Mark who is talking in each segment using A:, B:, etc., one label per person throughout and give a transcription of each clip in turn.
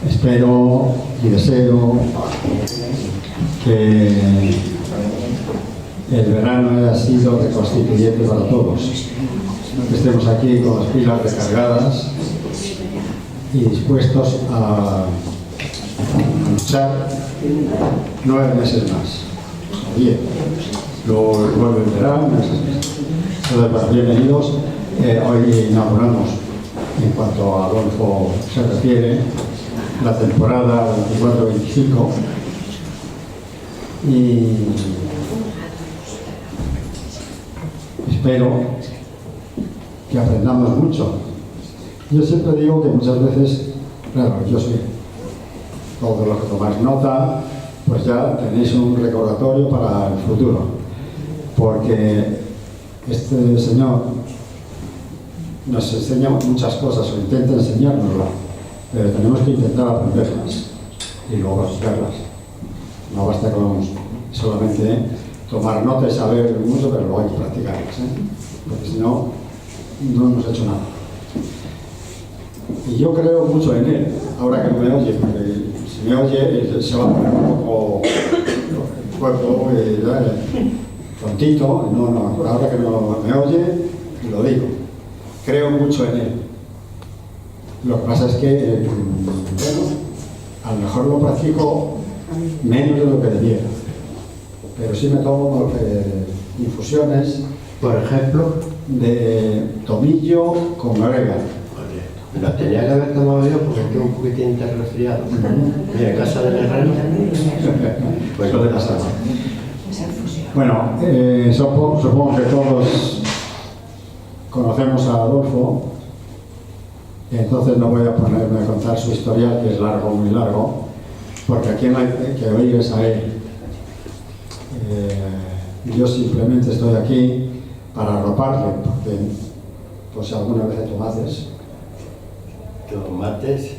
A: Espero y deseo que el verano haya sido reconstituyente para todos, que estemos aquí con las pilas recargadas y dispuestos a luchar 9 meses más, 10. Luego vuelve el verano, entonces, bueno, bienvenidos. Hoy inauguramos, en cuanto a Adolfo se refiere, la temporada 24-25 y espero que aprendamos mucho. Yo siempre digo que muchas veces, claro, yo soy, todos los que tomáis nota, pues ya tenéis un recordatorio para el futuro, porque este señor nos enseña muchas cosas, o intenta enseñárnoslas, pero tenemos que intentar aprenderlas y luego verlas. No basta con solamente tomar nota y saber mucho, pero luego hay que practicarlas, porque si no, no hemos hecho nada. Y yo creo mucho en él, ahora que no me oye, porque si me oye se va a poner un poco el cuerpo tontito. No, ahora que no me oye, lo digo. Creo mucho en él. Lo que pasa es que, bueno, a lo mejor lo practico menos de lo que debiera, pero sí me tomo infusiones,
B: por ejemplo,
A: de tomillo con orégano.
B: Lo tenía que haber tomado yo porque estoy un poquitín resfriado. Mira, en casa del herrero.
A: Pues puede pasar. Bueno, supongo que todos conocemos a Adolfo. Entonces no voy a ponerme a contar su historial, que es largo, muy largo, porque a quien hay que oír es a él. Yo simplemente estoy aquí para arroparle, porque pues si alguna vez tomates.
B: Tomates,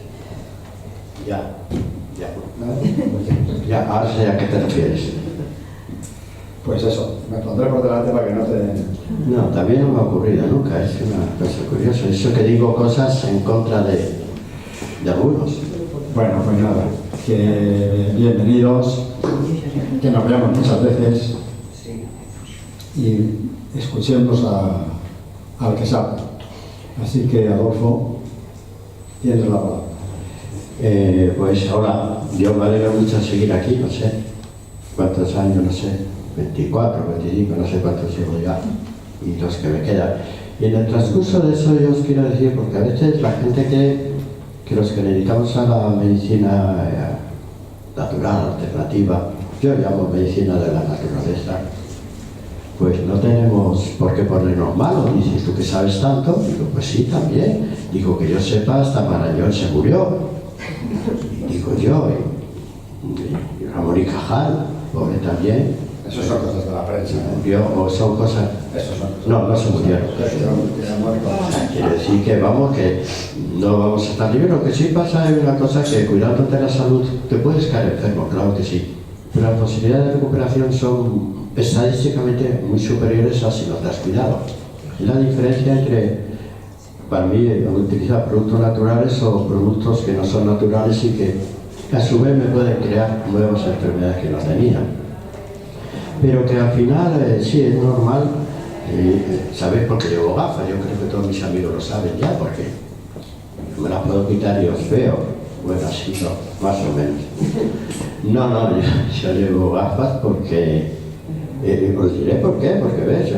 B: ya. Ya, ahora sé a qué te refieres.
A: Pues eso, me pondré por delante para que no te...
B: No, también no me ha ocurrido nunca, es una cosa curiosa. Eso que digo cosas en contra de algunos.
A: Bueno, pues nada, que bienvenidos, que nos veamos muchas veces y escuchemos al que sabe. Así que, Adolfo, tienes la palabra.
B: Pues ahora, yo me alegro mucho de seguir aquí, no sé cuántos años, no sé. 24, 25, no sé cuántos llevo ya, y los que me quedan. Y en el transcurso de eso yo os quiero decir, porque a veces la gente que los que dedicamos a la medicina natural, alternativa, yo llamo medicina de la naturaleza, pues no tenemos por qué ponernos malos. Dices, ¿tú que sabes tanto? Digo, pues sí, también. Digo, que yo sepa, hasta Marañón se murió. Digo yo, y Ramón y Cajal, pobre también.
A: Eso son cosas de la prensa.
B: O son cosas...
A: Eso son cosas.
B: No, no se murieron. Quiere decir que vamos, que no vamos a estar libres. Lo que sí pasa es una cosa, que cuidándote la salud te puedes caer enfermo, claro que sí. Pero las posibilidades de recuperación son estadísticamente muy superiores a si no te has cuidado. Es la diferencia entre, para mí, utilizar productos naturales o productos que no son naturales y que a su vez me pueden crear nuevas enfermedades que no tenía. Pero que al final sí es normal, ¿sabéis? Porque llevo gafas, yo creo que todos mis amigos lo saben ya, porque me las puedo quitar y os veo. Bueno, así no, más o menos. No, yo llevo gafas porque, os diré por qué, porque ves,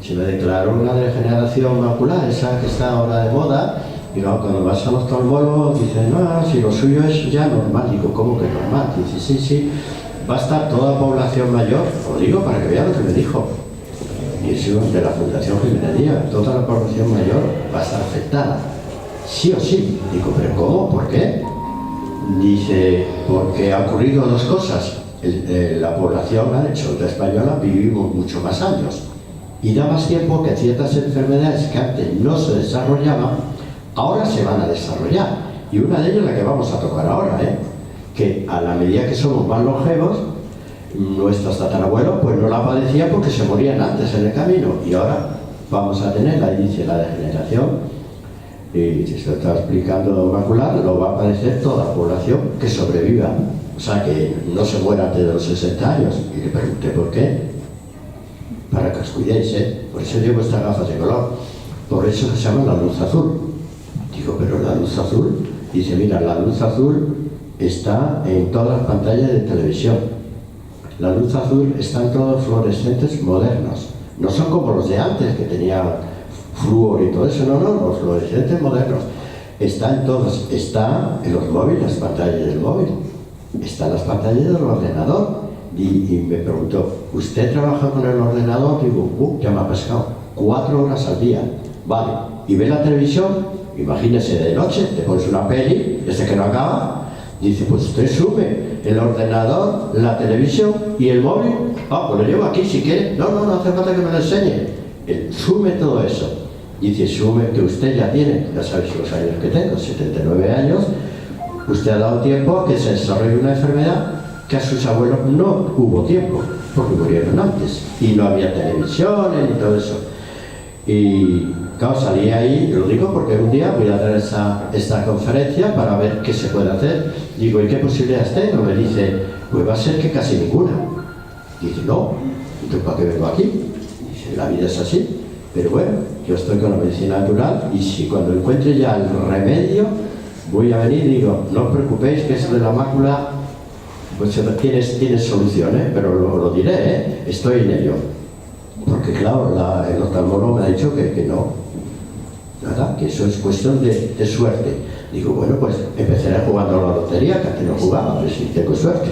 B: se me declaró una degeneración macular, esa que está ahora de moda, y luego cuando vas a los oftalmólogos dicen, no, si lo suyo es ya normal. Digo, ¿cómo que normal? Dice, sí. Va a estar toda la población mayor, os digo para que vean lo que me dijo, y eso de la Fundación Jiménez Díaz, toda la población mayor va a estar afectada, sí o sí. Digo, ¿pero cómo? ¿Por qué? Dice, porque ha ocurrido dos cosas. La población española vivimos mucho más años y da más tiempo que ciertas enfermedades que antes no se desarrollaban, ahora se van a desarrollar, y una de ellas es la que vamos a tocar ahora, que a la medida que somos más longevos, nuestros tatarabuelos pues no la padecían porque se morían antes en el camino, y ahora vamos a tener la inicio de la degeneración y si se lo está explicando macular, lo va a padecer toda la población que sobreviva, o sea, que no se muera antes de los 60 años. Y le pregunté por qué. Para que os cuidéis, por eso llevo estas gafas de color, por eso se llama la luz azul. Digo, pero la luz azul, dice, mira, la luz azul está en todas las pantallas de televisión. La luz azul está en todos los fluorescentes modernos, no son como los de antes que tenían flúor y todo eso, no, los fluorescentes modernos. Está en todos, está en los móviles, las pantallas del móvil, está en las pantallas del ordenador. Y me preguntó, ¿usted trabaja con el ordenador? Digo, ya me ha pescado, 4 horas al día. Vale, y ve la televisión, imagínese de noche, te pones una peli, desde que no acaba, dice, pues usted sume el ordenador, la televisión y el móvil. Ah, pues lo llevo aquí si quiere. No hace falta que me lo enseñe. Sume todo eso. Dice, sume que usted ya tiene, ya sabéis los años que tengo, 79 años, usted ha dado tiempo a que se desarrolle una enfermedad que a sus abuelos no hubo tiempo, porque murieron antes, y no había televisiones y todo eso. Y claro, salí ahí, lo digo porque un día voy a dar esta conferencia para ver qué se puede hacer. Digo, ¿y qué posibilidades tengo? Me dice, pues va a ser que casi ninguna. Dice, no, entonces ¿para qué vengo aquí? Dice, la vida es así. Pero bueno, yo estoy con la medicina natural y si cuando encuentre ya el remedio, voy a venir y digo, no os preocupéis que eso de la mácula, pues tienes solución, pero lo diré, estoy en ello. Porque claro, el oftalmólogo me ha dicho que no, nada, que eso es cuestión de suerte. Digo, bueno, pues empezaré jugando a la lotería, que antes no jugaba, pero si tengo suerte.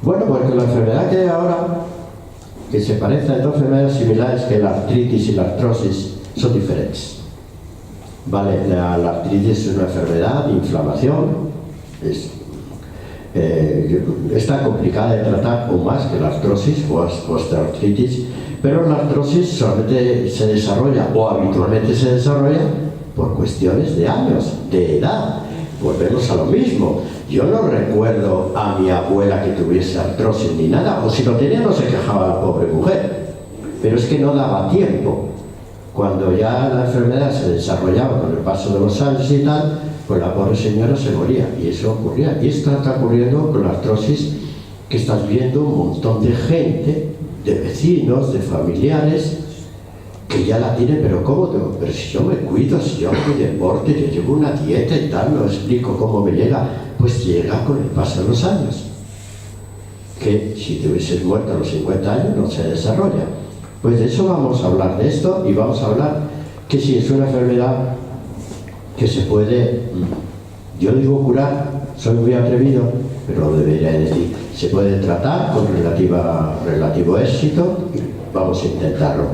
B: Bueno, pues con la enfermedad que hay ahora, que se parece a dos enfermedades similares, que la artritis y la artrosis son diferentes. Vale, la artritis es una enfermedad de inflamación, está complicada de tratar o más que la artrosis o osteoartritis, pero la artrosis solamente se desarrolla o habitualmente se desarrolla por cuestiones de años, de edad. Volvemos a lo mismo. Yo no recuerdo a mi abuela que tuviese artrosis ni nada, o si lo tenía no se quejaba la pobre mujer, pero es que no daba tiempo. Cuando ya la enfermedad se desarrollaba con el paso de los años y tal, pues la pobre señora se moría, y eso ocurría. Y esto está ocurriendo con la artrosis, que estás viendo un montón de gente, de vecinos, de familiares, que ya la tienen, pero ¿cómo? Pero si yo me cuido, si yo hago deporte, yo llevo una dieta y tal, no explico cómo me llega. Pues llega con el paso de los años. Que si te hubieses muerto a los 50 años no se desarrolla. Pues de eso vamos a hablar de esto, y vamos a hablar que si es una enfermedad que se puede, yo digo curar, soy muy atrevido, pero lo debería decir, se puede tratar con relativo éxito, y vamos a intentarlo.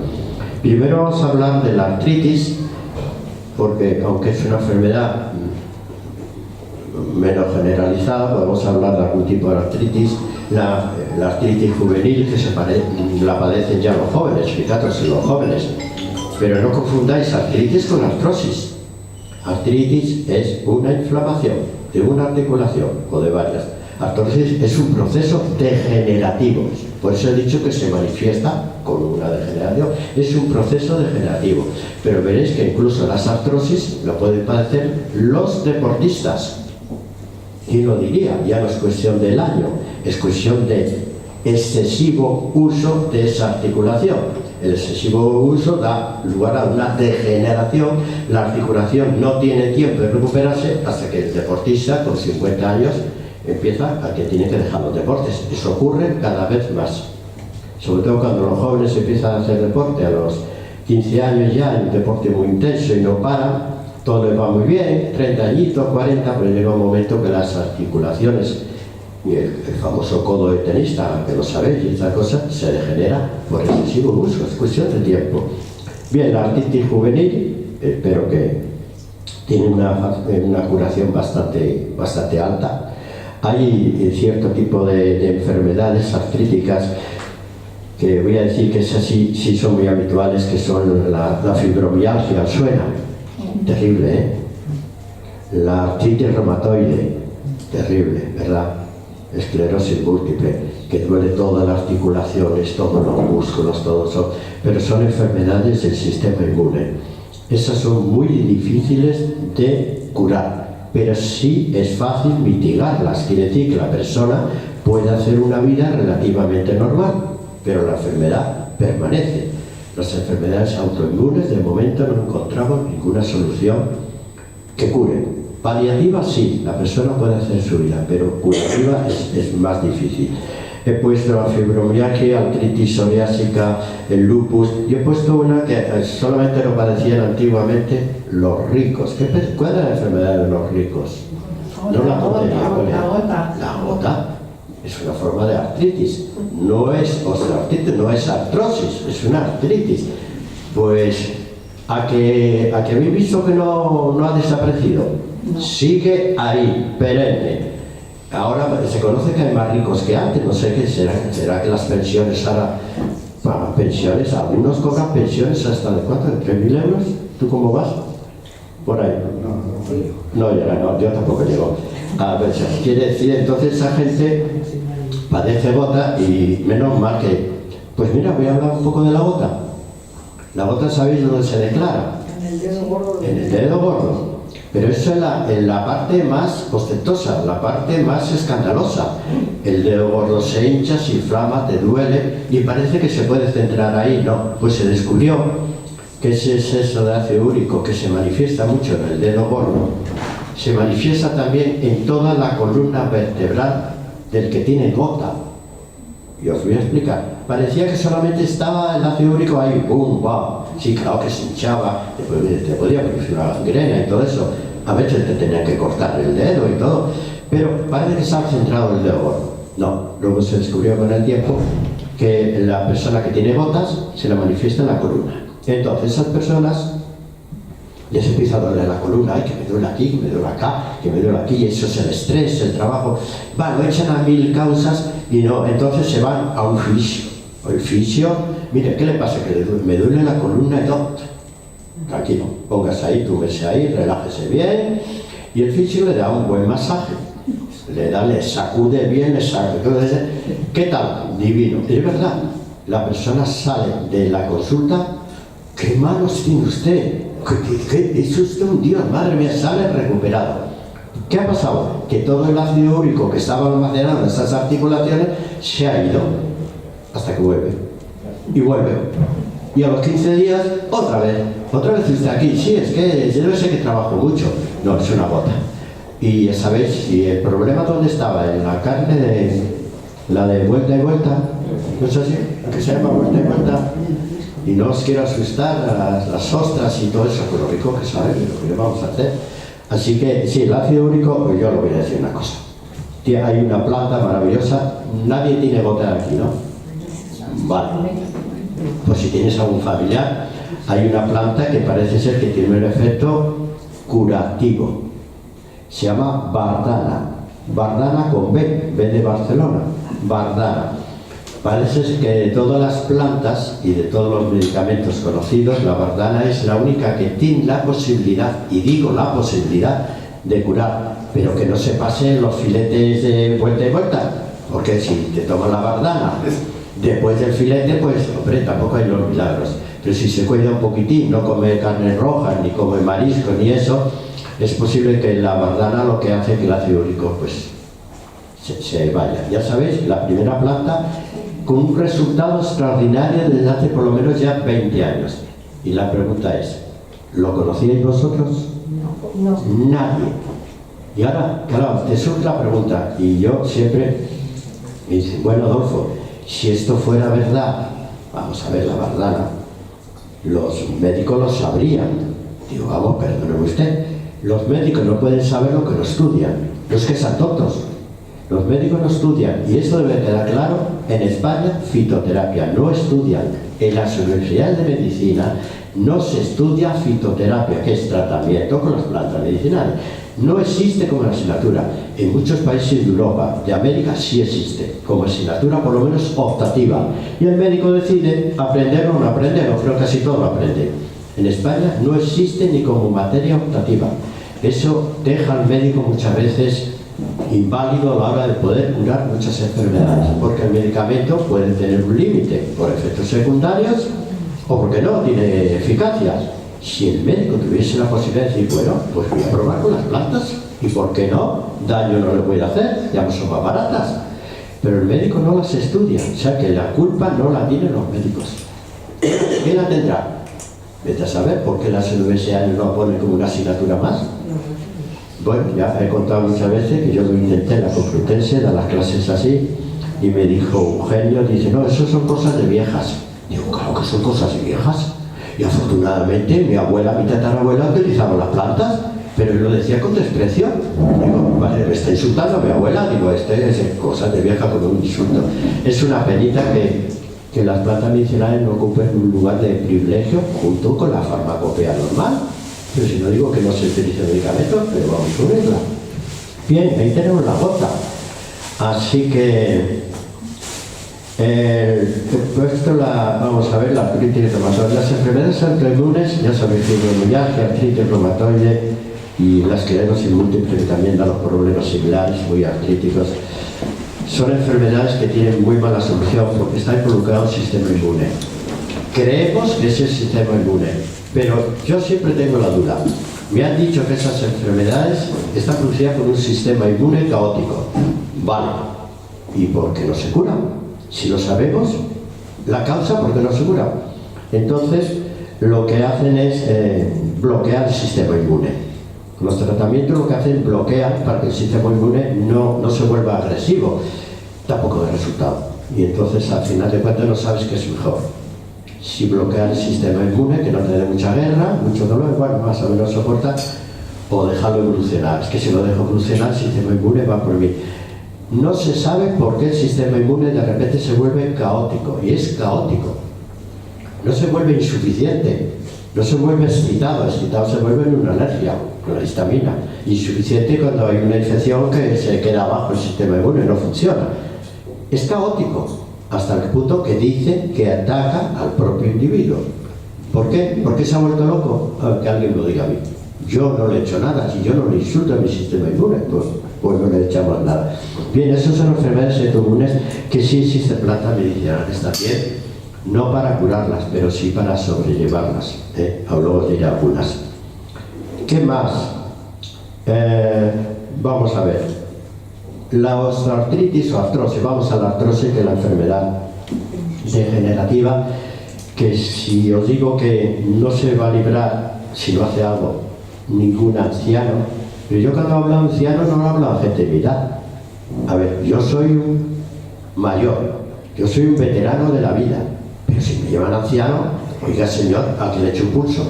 B: Primero vamos a hablar de la artritis, porque aunque es una enfermedad menos generalizada, podemos hablar de algún tipo de artritis. La artritis juvenil, que la padecen ya los jóvenes, fijaros en los jóvenes, pero no confundáis artritis con artrosis. Artritis es una inflamación de una articulación o de varias. Artrosis es un proceso degenerativo, por eso he dicho que se manifiesta con una degeneración, es un proceso degenerativo. Pero veréis que incluso las artrosis lo pueden padecer los deportistas. ¿Quién lo diría? Ya no es cuestión del año, es cuestión de excesivo uso de esa articulación. El excesivo uso da lugar a una degeneración. La articulación no tiene tiempo de recuperarse hasta que el deportista con 50 años empieza a que tiene que dejar los deportes. Eso ocurre cada vez más, sobre todo cuando los jóvenes empiezan a hacer deporte a los 15 años ya, un deporte muy intenso y no paran. Todo les va muy bien, 30 añitos, 40, pero llega un momento que las articulaciones y el famoso codo de tenista, que lo sabéis, y esta cosa se degenera por excesivo uso, es cuestión de tiempo. Bien, la artritis juvenil, espero que tiene una curación bastante alta. Hay cierto tipo de enfermedades artríticas que voy a decir que esas sí son muy habituales, que son la fibromialgia, ¿suena? Terrible, ¿eh? La artritis reumatoide, terrible, ¿verdad? Esclerosis múltiple, que duele todas las articulaciones, todos los músculos, pero son enfermedades del sistema inmune. Esas son muy difíciles de curar, pero sí es fácil mitigarlas. Quiere decir que la persona puede hacer una vida relativamente normal, pero la enfermedad permanece. Las enfermedades autoinmunes, de momento no encontramos ninguna solución que cure. Paliativa sí, la persona puede hacer su vida, pero curativa es más difícil. He puesto la fibromialgia, artritis psoriásica, el lupus. Yo he puesto una que solamente lo padecían antiguamente los ricos. ¿Cuál es la enfermedad de los ricos? No la gota. La gota es una forma de artritis. No es osteoartritis, no es artrosis, es una artritis. Pues a que habéis visto que no ha desaparecido. Sigue ahí, perenne. Ahora se conoce que hay más ricos que antes, no sé qué será que las pensiones ahora pagan pensiones, algunos cobran pensiones hasta de ¿cuánto? ¿De 3.000 euros? ¿Tú cómo vas? Por ahí. No, yo tampoco llego. A ver, quiere decir, entonces esa gente padece gota y menos mal que... Pues mira, voy a hablar un poco de la gota. La gota, ¿sabéis dónde se declara?
C: En el dedo gordo.
B: En el dedo gordo. Pero eso es en la parte más ostentosa, la parte más escandalosa. El dedo gordo se hincha, se inflama, te duele y parece que se puede centrar ahí. No, pues se descubrió que ese exceso de ácido úrico que se manifiesta mucho en el dedo gordo, se manifiesta también en toda la columna vertebral del que tiene gota. Y os voy a explicar. Parecía que solamente estaba el ácido úrico ahí, ¡pum! ¡Wow! Sí, claro que se hinchaba, te podía producir una gangrena y todo eso. A veces te tenían que cortar el dedo y todo. Pero parece que estaba centrado en el dedo gordo. No, luego se descubrió con el tiempo que la persona que tiene gotas se la manifiesta en la columna. Entonces esas personas les empieza a doler la columna, ay, que me duele aquí, que me duele acá, que me duele aquí, y eso es el estrés, el trabajo. Lo echan a 1000 causas y no, entonces se van a un fisio. El fisio, mire, ¿qué le pasa? Que me duele la columna y todo. Tranquilo, póngase ahí, túmbese ahí, relájese bien, y el fisio le da un buen masaje. Le sacude bien, le sacude. ¿Qué tal? Divino. Y es verdad, la persona sale de la consulta, ¿qué manos tiene usted? Es usted un Dios, madre mía, sale recuperado. ¿Qué ha pasado? Que todo el ácido úrico que estaba almacenado en esas articulaciones se ha ido hasta que vuelve. Y vuelve. Y a los 15 días, otra vez usted aquí. Sí, es que yo no sé que trabajo mucho. No, es una gota. Y ya sabéis, si el problema dónde estaba, en la carne de la de vuelta y vuelta, ¿no es así? La que se llama vuelta y vuelta. Y no os quiero asustar a las ostras y todo eso, pero lo rico que saben lo que vamos a hacer. Así que, sí, el ácido úrico, pues yo le voy a decir una cosa. Hay una planta maravillosa, nadie tiene gota aquí, ¿no? Vale. Pues si tienes algún familiar, hay una planta que parece ser que tiene un efecto curativo. Se llama bardana. Bardana con B de Barcelona. Bardana. Parece que de todas las plantas y de todos los medicamentos conocidos, la bardana es la única que tiene la posibilidad, y digo la posibilidad, de curar, pero que no se pasen los filetes de vuelta y vuelta, porque si te tomas la bardana después del filete, pues hombre, tampoco hay los milagros. Pero si se cuida un poquitín, no come carne roja, ni come marisco, ni eso, es posible que la bardana lo que hace que el ácido úrico pues se vaya. Ya sabéis, la primera planta con un resultado extraordinario desde hace por lo menos ya 20 años. Y la pregunta es, ¿lo conocíais vosotros?
C: No.
B: Nadie. Y ahora, claro, te surge la pregunta, y yo siempre me dicen, bueno, Adolfo, si esto fuera verdad, vamos a ver la bardana, los médicos lo sabrían. Digo, vamos, perdóneme usted, los médicos no pueden saber lo que no estudian, no es que sean tontos. Los médicos no estudian, y eso debe quedar claro, en España fitoterapia no estudian. En las universidades de medicina no se estudia fitoterapia, que es tratamiento con las plantas medicinales. No existe como asignatura. En muchos países de Europa, de América, sí existe, como asignatura por lo menos optativa. Y el médico decide aprender o no aprender, o creo que casi todo lo aprende. En España no existe ni como materia optativa. Eso deja al médico muchas veces inválido a la hora de poder curar muchas enfermedades, porque el medicamento puede tener un límite por efectos secundarios o porque no tiene eficacia. Si el médico tuviese la posibilidad de decir, bueno, pues voy a probar con las plantas, y por qué no, daño no le puede hacer, ya son más baratas. Pero el médico no las estudia, o sea que la culpa no la tienen los médicos. ¿Quién la tendrá? Vete a saber por qué las universidades no la ponen como una asignatura más. Bueno, ya he contado muchas veces que yo lo intenté en la Complutense, dar las clases así, y me dijo Eugenio, dice, no, eso son cosas de viejas. Digo, claro que son cosas de viejas. Y afortunadamente mi abuela, mi tatarabuela utilizaban las plantas, pero él lo decía con desprecio. Digo, vale, me está insultando a mi abuela, digo, es cosas de vieja como un insulto. Es una penita que las plantas medicinales no ocupen un lugar de privilegio junto con la farmacopea normal. Pero si no digo que no se utilicen medicamentos, pero vamos a unirla. Bien, ahí tenemos la gota. Así que puesto vamos a ver la artritis reumatoide. Las enfermedades autoinmunes, ya sabéis, fibromialgia, artritis reumatoide y la esclerosis múltiple, que también da los problemas similares, muy artríticos, son enfermedades que tienen muy mala solución porque está involucrado el sistema inmune. Creemos que es el sistema inmune, pero yo siempre tengo la duda. Me han dicho que esas enfermedades están producidas por un sistema inmune caótico. Vale, ¿y por qué no se curan? Si lo sabemos, la causa, ¿por qué no se curan? Entonces, lo que hacen es bloquear el sistema inmune. Los tratamientos lo que hacen bloquean para que el sistema inmune no se vuelva agresivo, tampoco da resultado. Y entonces, al final de cuentas, no sabes qué es mejor. Si bloquear el sistema inmune, que no te dé mucha guerra, mucho dolor, bueno, más o menos soporta, o dejarlo evolucionar. Es que si lo dejo evolucionar, el sistema inmune va por mí. No se sabe por qué el sistema inmune de repente se vuelve caótico, y es caótico. No se vuelve insuficiente, no se vuelve excitado se vuelve en una alergia, con la histamina. Insuficiente cuando hay una infección que se queda abajo el sistema inmune, no funciona. Es caótico, hasta el punto que dice que ataca al propio individuo. ¿Por qué? ¿Por qué se ha vuelto loco? Que alguien lo diga a mí. Yo no le he hecho nada, si yo no le insulto a mi sistema inmune, pues no le echamos nada. Bien, esas son enfermedades autoinmunes que sí existen plantas medicinales también, no para curarlas, pero sí para sobrellevarlas. Luego diré algunas. ¿Qué más? Vamos a ver. La osteoartritis o artrosis, vamos a la artrosis, que es la enfermedad degenerativa, que si os digo que no se va a librar si no hace algo ningún anciano, pero yo cuando hablo de anciano no hablo de gente de mi edad. A ver, yo soy un mayor, yo soy un veterano de la vida, pero si me llaman anciano, oiga señor, ¿a quién le echo un pulso?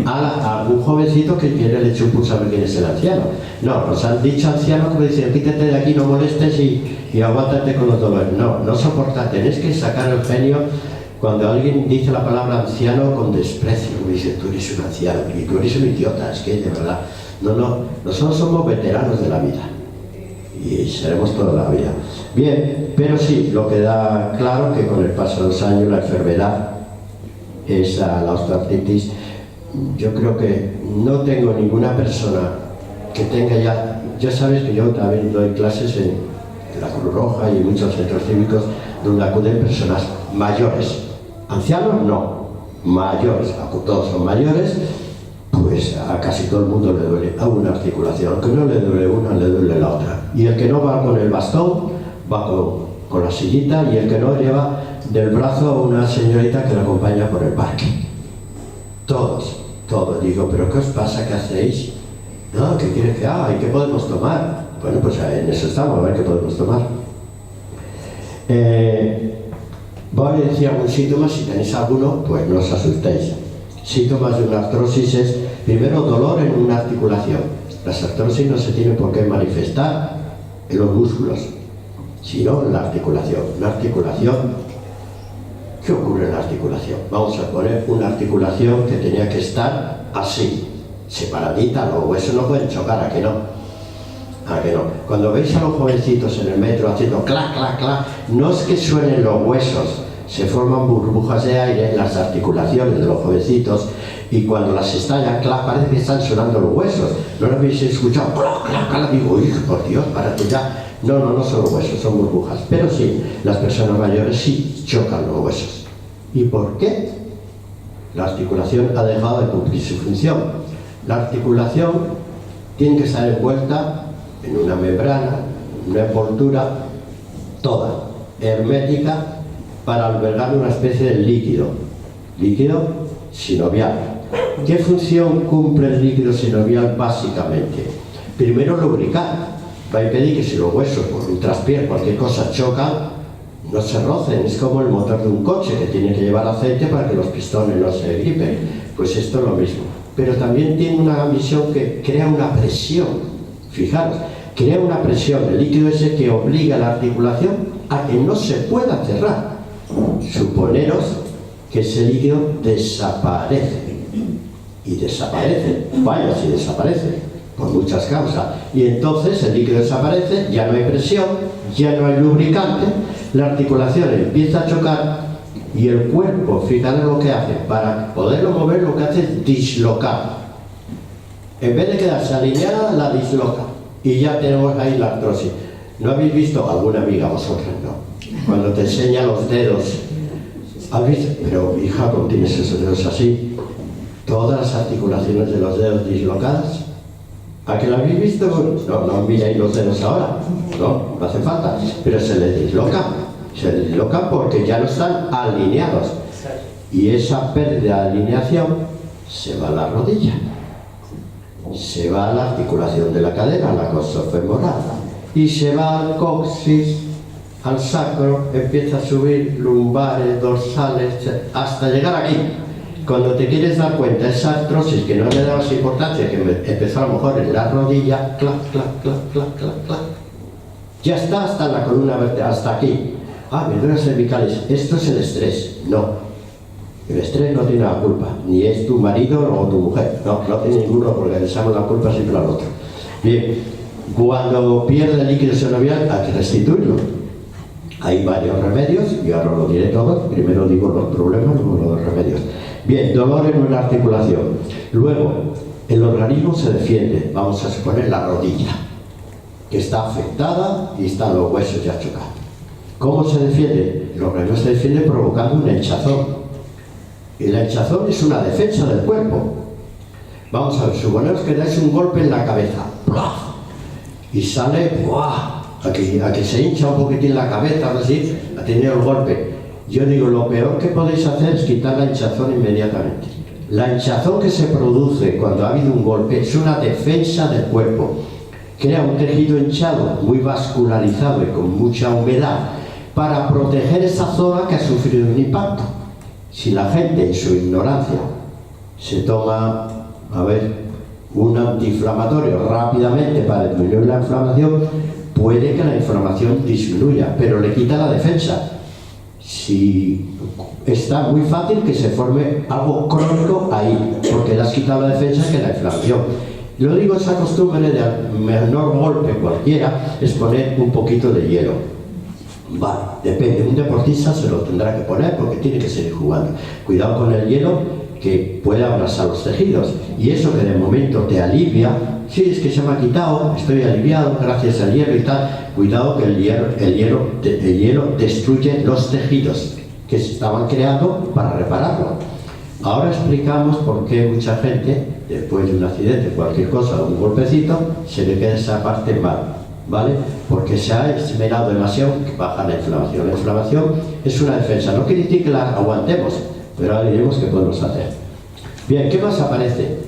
B: A algún jovencito que quiere le echo un pulso a ver quién es el anciano. No, nos han dicho anciano como dicen, quítate de aquí, no molestes y aguántate con los dolores. No soporta, tenéis que sacar el genio. Cuando alguien dice la palabra anciano con desprecio, me dice, tú eres un anciano y tú eres un idiota, es que de verdad, no, nosotros somos veteranos de la vida y seremos toda la vida. Bien, pero sí, lo que da claro que con el paso de los años la enfermedad, la osteoartritis, yo creo que no tengo ninguna persona que tenga ya sabes que yo también doy clases en la Cruz Roja y en muchos centros cívicos donde acuden personas mayores. Ancianos no, mayores, todos son mayores, pues a casi todo el mundo le duele a una articulación, aunque no le duele una, le duele la otra. Y el que no va con el bastón, va con la sillita, y el que no lleva del brazo a una señorita que le acompaña por el parque. Todos. Digo, ¿pero qué os pasa? ¿Qué hacéis? No, ¿qué quieres que haga? ¿Y qué podemos tomar? Bueno, pues en eso estamos, a ver qué podemos tomar. Voy a decir algún síntoma, si tenéis alguno, pues no os asustéis. Síntomas de una artrosis es, primero, dolor en una articulación. Las artrosis no se tienen por qué manifestar en los músculos, sino en la articulación. La articulación, ¿qué ocurre en la articulación? Vamos a poner una articulación que tenía que estar así, separadita, los huesos no pueden chocar, ¿a que no? ¿A que no? Cuando veis a los jovencitos en el metro haciendo clac, clac, clac, no es que suenen los huesos, se forman burbujas de aire en las articulaciones de los jovencitos y cuando las estallan, clac, parece que están sonando los huesos. ¿No lo habéis escuchado? Clac, clac, clac, digo, uy, por Dios, párate ya. No son los huesos, son burbujas. Pero sí, las personas mayores sí chocan los huesos. ¿Y por qué? La articulación ha dejado de cumplir su función. La articulación tiene que estar envuelta en una membrana, una envoltura toda, hermética, para albergar una especie de líquido sinovial. ¿Qué función cumple el líquido sinovial básicamente? Primero, lubricar. Va a impedir que si los huesos por un traspié, cualquier cosa, chocan, no se rocen. Es como el motor de un coche que tiene que llevar aceite para que los pistones no se gripen. Pues esto es lo mismo. Pero también tiene una misión que crea una presión. Fijaros, crea una presión, el líquido ese que obliga a la articulación a que no se pueda cerrar. Suponeros que ese líquido desaparece. Y desaparece, vaya si desaparece, por muchas causas. Y entonces el líquido desaparece, ya no hay presión, ya no hay lubricante, la articulación empieza a chocar y el cuerpo, fíjate lo que hace, para poderlo mover lo que hace es dislocar. En vez de quedarse alineada, la disloca. Y ya tenemos ahí la artrosis. ¿No habéis visto? Alguna amiga, vosotros no. Cuando te enseña los dedos, ¿has visto? Pero hija, ¿cómo tienes esos dedos así? Todas las articulaciones de los dedos dislocadas. ¿A que lo habéis visto? No miráis los dedos ahora, no hace falta, pero se les disloca porque ya no están alineados. Y esa pérdida de alineación se va a la rodilla, se va a la articulación de la cadera, la coxofemoral, y se va al coxis, al sacro, empieza a subir lumbares, dorsales, hasta llegar aquí. Cuando te quieres dar cuenta, esa artrosis que no le dabas importancia, que empezó a lo mejor en la rodilla, clac, clac, clac, clac, clac, clac, ya está hasta la columna vertebral, hasta aquí. Ah, me duelen cervicales. Esto es el estrés. No. El estrés no tiene la culpa. Ni es tu marido o tu mujer. No tiene ninguno, porque le echamos la culpa siempre al otro. Bien, cuando pierde el líquido sinovial hay que restituirlo. Hay varios remedios, y ahora lo diré todos. Primero digo los problemas, luego los remedios. Bien, dolor en una articulación. Luego, el organismo se defiende. Vamos a suponer la rodilla, que está afectada y están los huesos ya chocados. ¿Cómo se defiende? El organismo se defiende provocando un hinchazón. Y la hinchazón es una defensa del cuerpo. Vamos a ver, suponemos que dais un golpe en la cabeza. ¡Plaf! Y sale, ¡buah! A que se hincha un poquitín la cabeza, así, a tener el golpe. Yo digo, lo peor que podéis hacer es quitar la hinchazón inmediatamente. La hinchazón que se produce cuando ha habido un golpe es una defensa del cuerpo. Crea un tejido hinchado, muy vascularizado y con mucha humedad, para proteger esa zona que ha sufrido un impacto. Si la gente en su ignorancia se toma, un antiinflamatorio rápidamente para disminuir la inflamación, puede que la inflamación disminuya, pero le quita la defensa. Si está muy fácil que se forme algo crónico ahí, porque le has quitado la defensa que la inflamación. Lo digo, esa costumbre de al menor golpe cualquiera es poner un poquito de hielo. Vale, depende, un deportista se lo tendrá que poner porque tiene que seguir jugando. Cuidado con el hielo, que puede abrasar los tejidos, y eso que de momento te alivia. Sí, es que se me ha quitado, estoy aliviado gracias al hielo y tal. Cuidado que el hielo destruye los tejidos que se estaban creando para repararlo. Ahora explicamos por qué mucha gente, después de un accidente, cualquier cosa, un golpecito, se le queda esa parte mal, ¿vale? Porque se ha esmerado demasiado que baja la inflamación. La inflamación es una defensa, no quiere decir que la aguantemos, pero ahora diremos qué podemos hacer. Bien, ¿qué más aparece?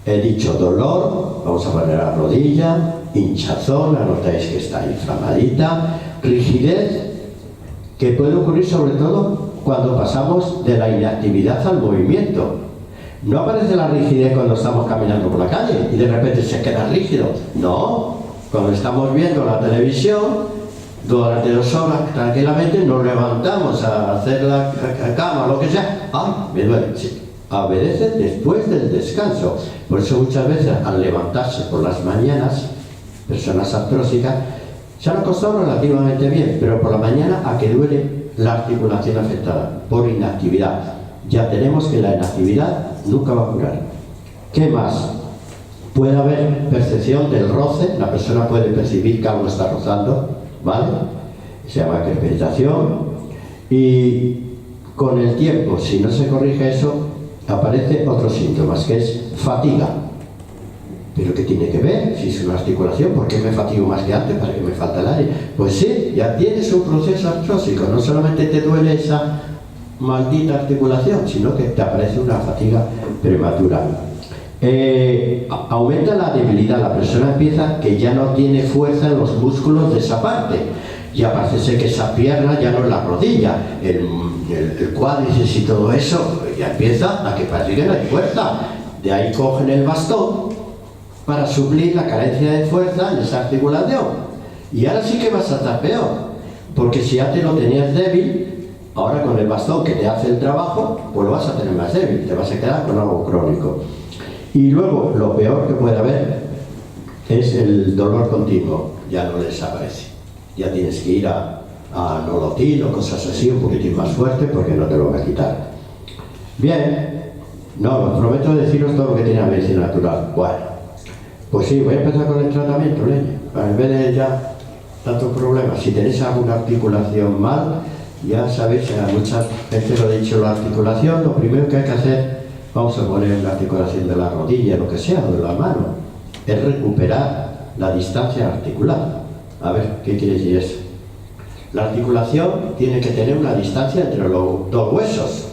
B: He dicho dolor, vamos a poner la rodilla, hinchazón, anotáis que está inflamadita, rigidez, que puede ocurrir sobre todo cuando pasamos de la inactividad al movimiento. No aparece la rigidez cuando estamos caminando por la calle y de repente se queda rígido. No, cuando estamos viendo la televisión, durante 2 horas tranquilamente nos levantamos a hacer la cama o lo que sea. ¡Ay, me duele! Sí. Obedece después del descanso. Por eso muchas veces al levantarse por las mañanas, personas artrósicas se han acostado relativamente bien, pero por la mañana a que duele la articulación afectada por inactividad. Ya tenemos que la inactividad nunca va a curar. ¿Qué más? Puede haber percepción del roce, la persona puede percibir que algo está rozando, ¿vale? Se llama crepitación, y con el tiempo, si no se corrige eso, aparecen otros síntomas, que es fatiga. ¿Pero qué tiene que ver? Si es una articulación, ¿por qué me fatigo más que antes? ¿Para que me falta el aire? Pues sí, ya tienes un proceso artrósico, no solamente te duele esa maldita articulación, sino que te aparece una fatiga prematura. Aumenta la debilidad, la persona empieza que ya no tiene fuerza en los músculos de esa parte. Ya parece ser que esa pierna ya no es la rodilla, el cuádriceps y todo eso, ya empieza a que parece que no hay fuerza. De ahí cogen el bastón para suplir la carencia de fuerza en esa articulación. Y ahora sí que vas a estar peor, porque si antes lo tenías débil, ahora con el bastón que te hace el trabajo, pues lo vas a tener más débil, te vas a quedar con algo crónico. Y luego, lo peor que puede haber es el dolor continuo, ya no desaparece. Ya tienes que ir a Nolotil o cosas así, un poquitín más fuerte, porque no te lo va a quitar. Bien, no, os prometo deciros todo lo que tiene la medicina natural. Bueno, pues sí, voy a empezar con el tratamiento, Leña. En vez de ya tantos problemas, si tenéis alguna articulación mal, ya sabéis, a muchas veces lo he dicho, la articulación, lo primero que hay que hacer, vamos a poner la articulación de la rodilla, lo que sea, o de la mano, es recuperar la distancia articular. A ver, ¿qué quiere decir eso? La articulación tiene que tener una distancia entre los dos huesos.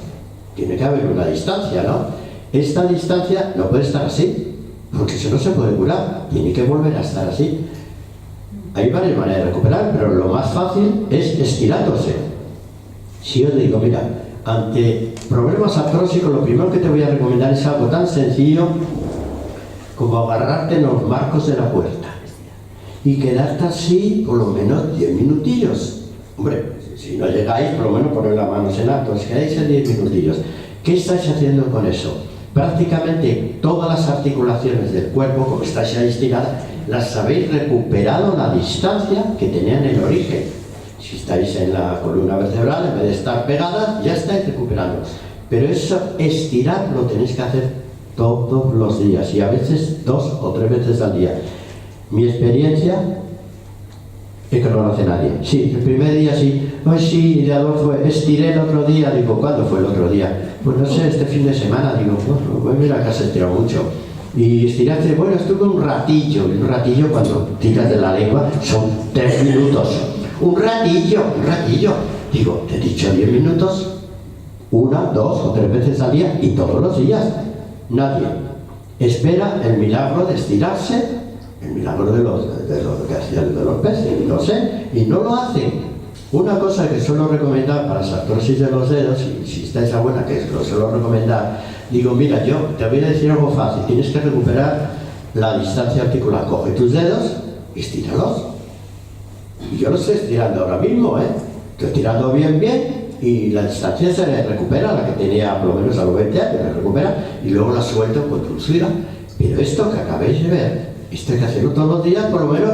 B: Tiene que haber una distancia, ¿no? Esta distancia no puede estar así, porque eso no se puede curar. Tiene que volver a estar así. Hay varias maneras de recuperar, pero lo más fácil es estirándose. Si yo digo, mira, ante problemas artrósicos, lo primero que te voy a recomendar es algo tan sencillo como agarrarte en los marcos de la puerta y quedarte así por lo menos 10 minutillos. Hombre, si no llegáis, por lo menos poner las manos en alto, os quedáis en 10 minutillos. ¿Qué estáis haciendo con eso? Prácticamente todas las articulaciones del cuerpo, como estáis ahí estiradas, las habéis recuperado la distancia que tenían en el origen. Si estáis en la columna vertebral, en vez de estar pegadas, ya estáis recuperando. Pero eso, estirar, lo tenéis que hacer todos los días, y a veces 2 o 3 veces al día. Mi experiencia es que no lo hace nadie. Sí, el primer día sí. Pues sí, de Adolfo, estiré el otro día. Digo, ¿cuándo fue el otro día? Pues no sé, este fin de semana. Digo, pues mira que has estirado mucho. Y estiraste, bueno, estuve un ratillo. Y un ratillo, cuando tiras de la lengua, son 3 minutos. Un ratillo. Digo, te he dicho 10 minutos, 1, 2 o 3 veces al día y todos los días. Nadie espera el milagro de estirarse, el milagro de lo que hacían de los peces, no sé, y no lo hacen. Una cosa que suelo recomendar para las artrosis de los dedos, y si está esa buena, que lo suelo recomendar, digo, mira, yo te voy a decir algo fácil, tienes que recuperar la distancia articular, coge tus dedos y estíralos. Y yo lo estoy estirando ahora mismo, estoy estirando bien, y la distancia se recupera, la que tenía por lo menos a los 20 años, la recupera, y luego la suelto con dulzura. Pero esto que acabáis de ver, esto hay que hacerlo todos los días, por lo menos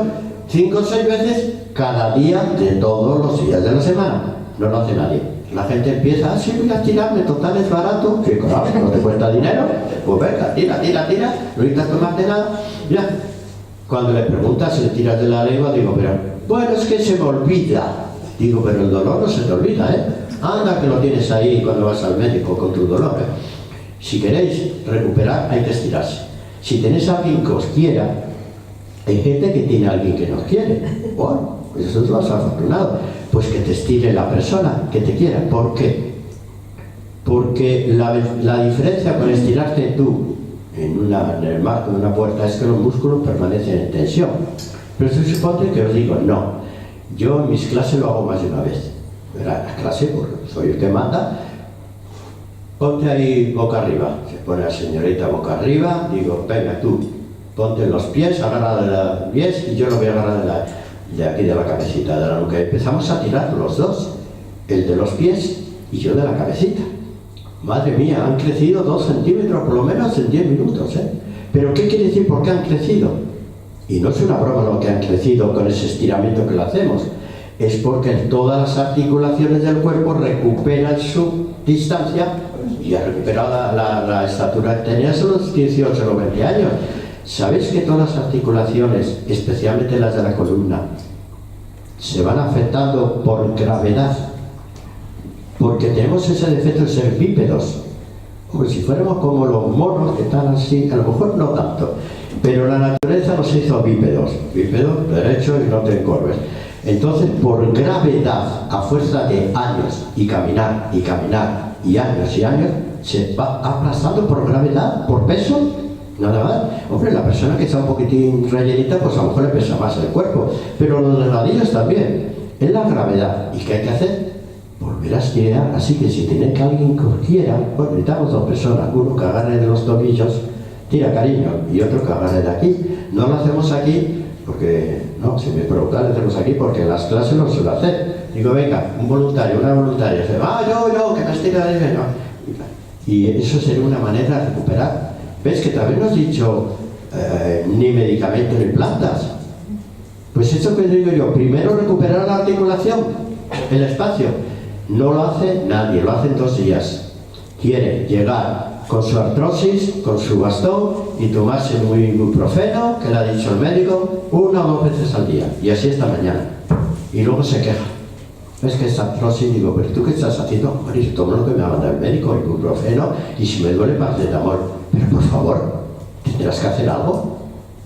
B: 5 o 6 veces cada día de todos los días de la semana. No lo hace nadie. La gente empieza, sí, voy a tirarme, total es barato, que claro, no te cuesta dinero, pues venga, tira, no necesitas tomarte nada. Ya, cuando le preguntas si le tiras de la lengua, digo, pero bueno, es que se me olvida. Digo, pero el dolor no se te olvida, Anda que lo tienes ahí cuando vas al médico con tu dolor, Si queréis recuperar, hay que estirarse. Si tenéis a alguien que os quiera, hay gente que tiene a alguien que nos quiere. Bueno, pues eso es lo más afortunado. Pues que te estire la persona que te quiera. ¿Por qué? Porque la diferencia con estirarte tú en el marco de una puerta es que los músculos permanecen en tensión. Pero se supone que os digo, no. Yo en mis clases lo hago más de una vez. Verá, la clase, porque soy el que manda. Ponte ahí boca arriba. Se pone la señorita boca arriba. Digo, venga tú, ponte los pies, agarra de los pies y yo lo voy a agarrar de aquí de la cabecita, de la nuca. Empezamos a tirar los dos, el de los pies y yo de la cabecita. Madre mía, han crecido 2 centímetros por lo menos en 10 minutos, ¿Pero qué quiere decir por qué han crecido? Y no es una broma lo que han crecido con ese estiramiento que lo hacemos. Es porque todas las articulaciones del cuerpo recuperan su distancia y ha recuperado la estatura que tenías a los 18 o 20 años. ¿Sabéis que todas las articulaciones, especialmente las de la columna, se van afectando por gravedad? Porque tenemos ese defecto de ser bípedos. Hombre, si fuéramos como los monos que están así, a lo mejor no tanto, pero la naturaleza nos hizo bípedos derechos y no te encorves. Entonces, por gravedad, a fuerza de años y caminar y años, se va aplastando por gravedad, por peso, nada más. Hombre, la persona que está un poquitín rellenita, pues a lo mejor le pesa más el cuerpo, pero los delgadillos también, es la gravedad. ¿Y qué hay que hacer? Volver a estirar. Así que si tiene que alguien que os quiera, pues necesitamos dos personas, uno que agarre de los tobillos, tira cariño, y otro que agarre de aquí. No lo hacemos aquí porque, no, si me provoca, lo hacemos aquí porque en las clases lo suelo hacer. Digo, venga, un voluntario, una voluntaria, dice, yo, que me estira de menos. Y eso sería una manera de recuperar. ¿Ves que también nos has dicho ni medicamentos ni plantas? Pues eso que digo yo, primero recuperar la articulación, el espacio. No lo hace nadie, lo hace en 2 días. Quiere llegar con su artrosis, con su bastón y tomarse un ibuprofeno, que le ha dicho el médico, 1 o 2 veces al día. Y así esta mañana. Y luego se queja. ¿Ves que es artrosis? Digo, ¿pero tú qué estás haciendo? Bueno, yo tomo lo que me ha mandado el médico, ibuprofeno, y si me duele, paracetamol. Pero por favor, tendrás que hacer algo.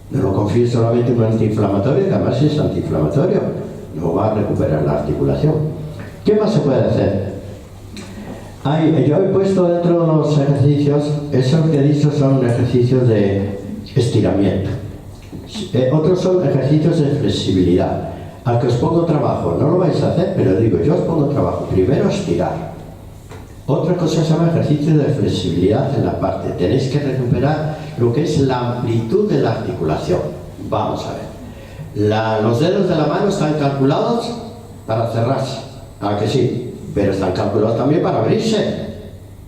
B: No lo confíes solamente en un antiinflamatorio, que además es antiinflamatorio. No va a recuperar la articulación. ¿Qué más se puede hacer? Yo he puesto dentro de los ejercicios, esos que he dicho son ejercicios de estiramiento. Otros son ejercicios de flexibilidad. Al que os pongo trabajo, no lo vais a hacer, pero digo, yo os pongo trabajo. Primero estirar. Otra cosa se llama ejercicio de flexibilidad en la parte. Tenéis que recuperar lo que es la amplitud de la articulación. Vamos a ver. Los dedos de la mano están calculados para cerrarse. ¿A que sí? Pero están calculados también para abrirse.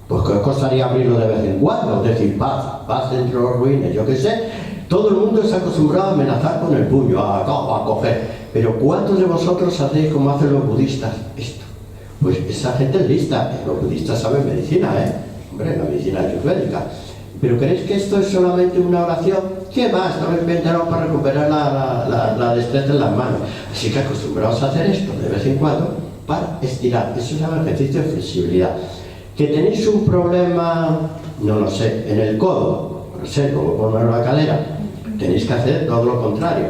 B: Pues ¿qué os costaría abrirlo de vez en cuando? Es decir, paz entre los ruines, yo qué sé. Todo el mundo está acostumbrado a amenazar con el puño, a coger. Pero ¿cuántos de vosotros hacéis como hacen los budistas esto? Pues esa gente es lista. Los budistas saben medicina, Hombre, la medicina ayurvédica. ¿Pero creéis que esto es solamente una oración? ¿Qué más? No me inventaron para recuperar la destreza en las manos. Así que acostumbrados a hacer esto de vez en cuando para estirar. Eso se llama ejercicio de flexibilidad. ¿Que tenéis un problema, no lo sé, en el codo? No sé, como poner la cadera. Tenéis que hacer todo lo contrario.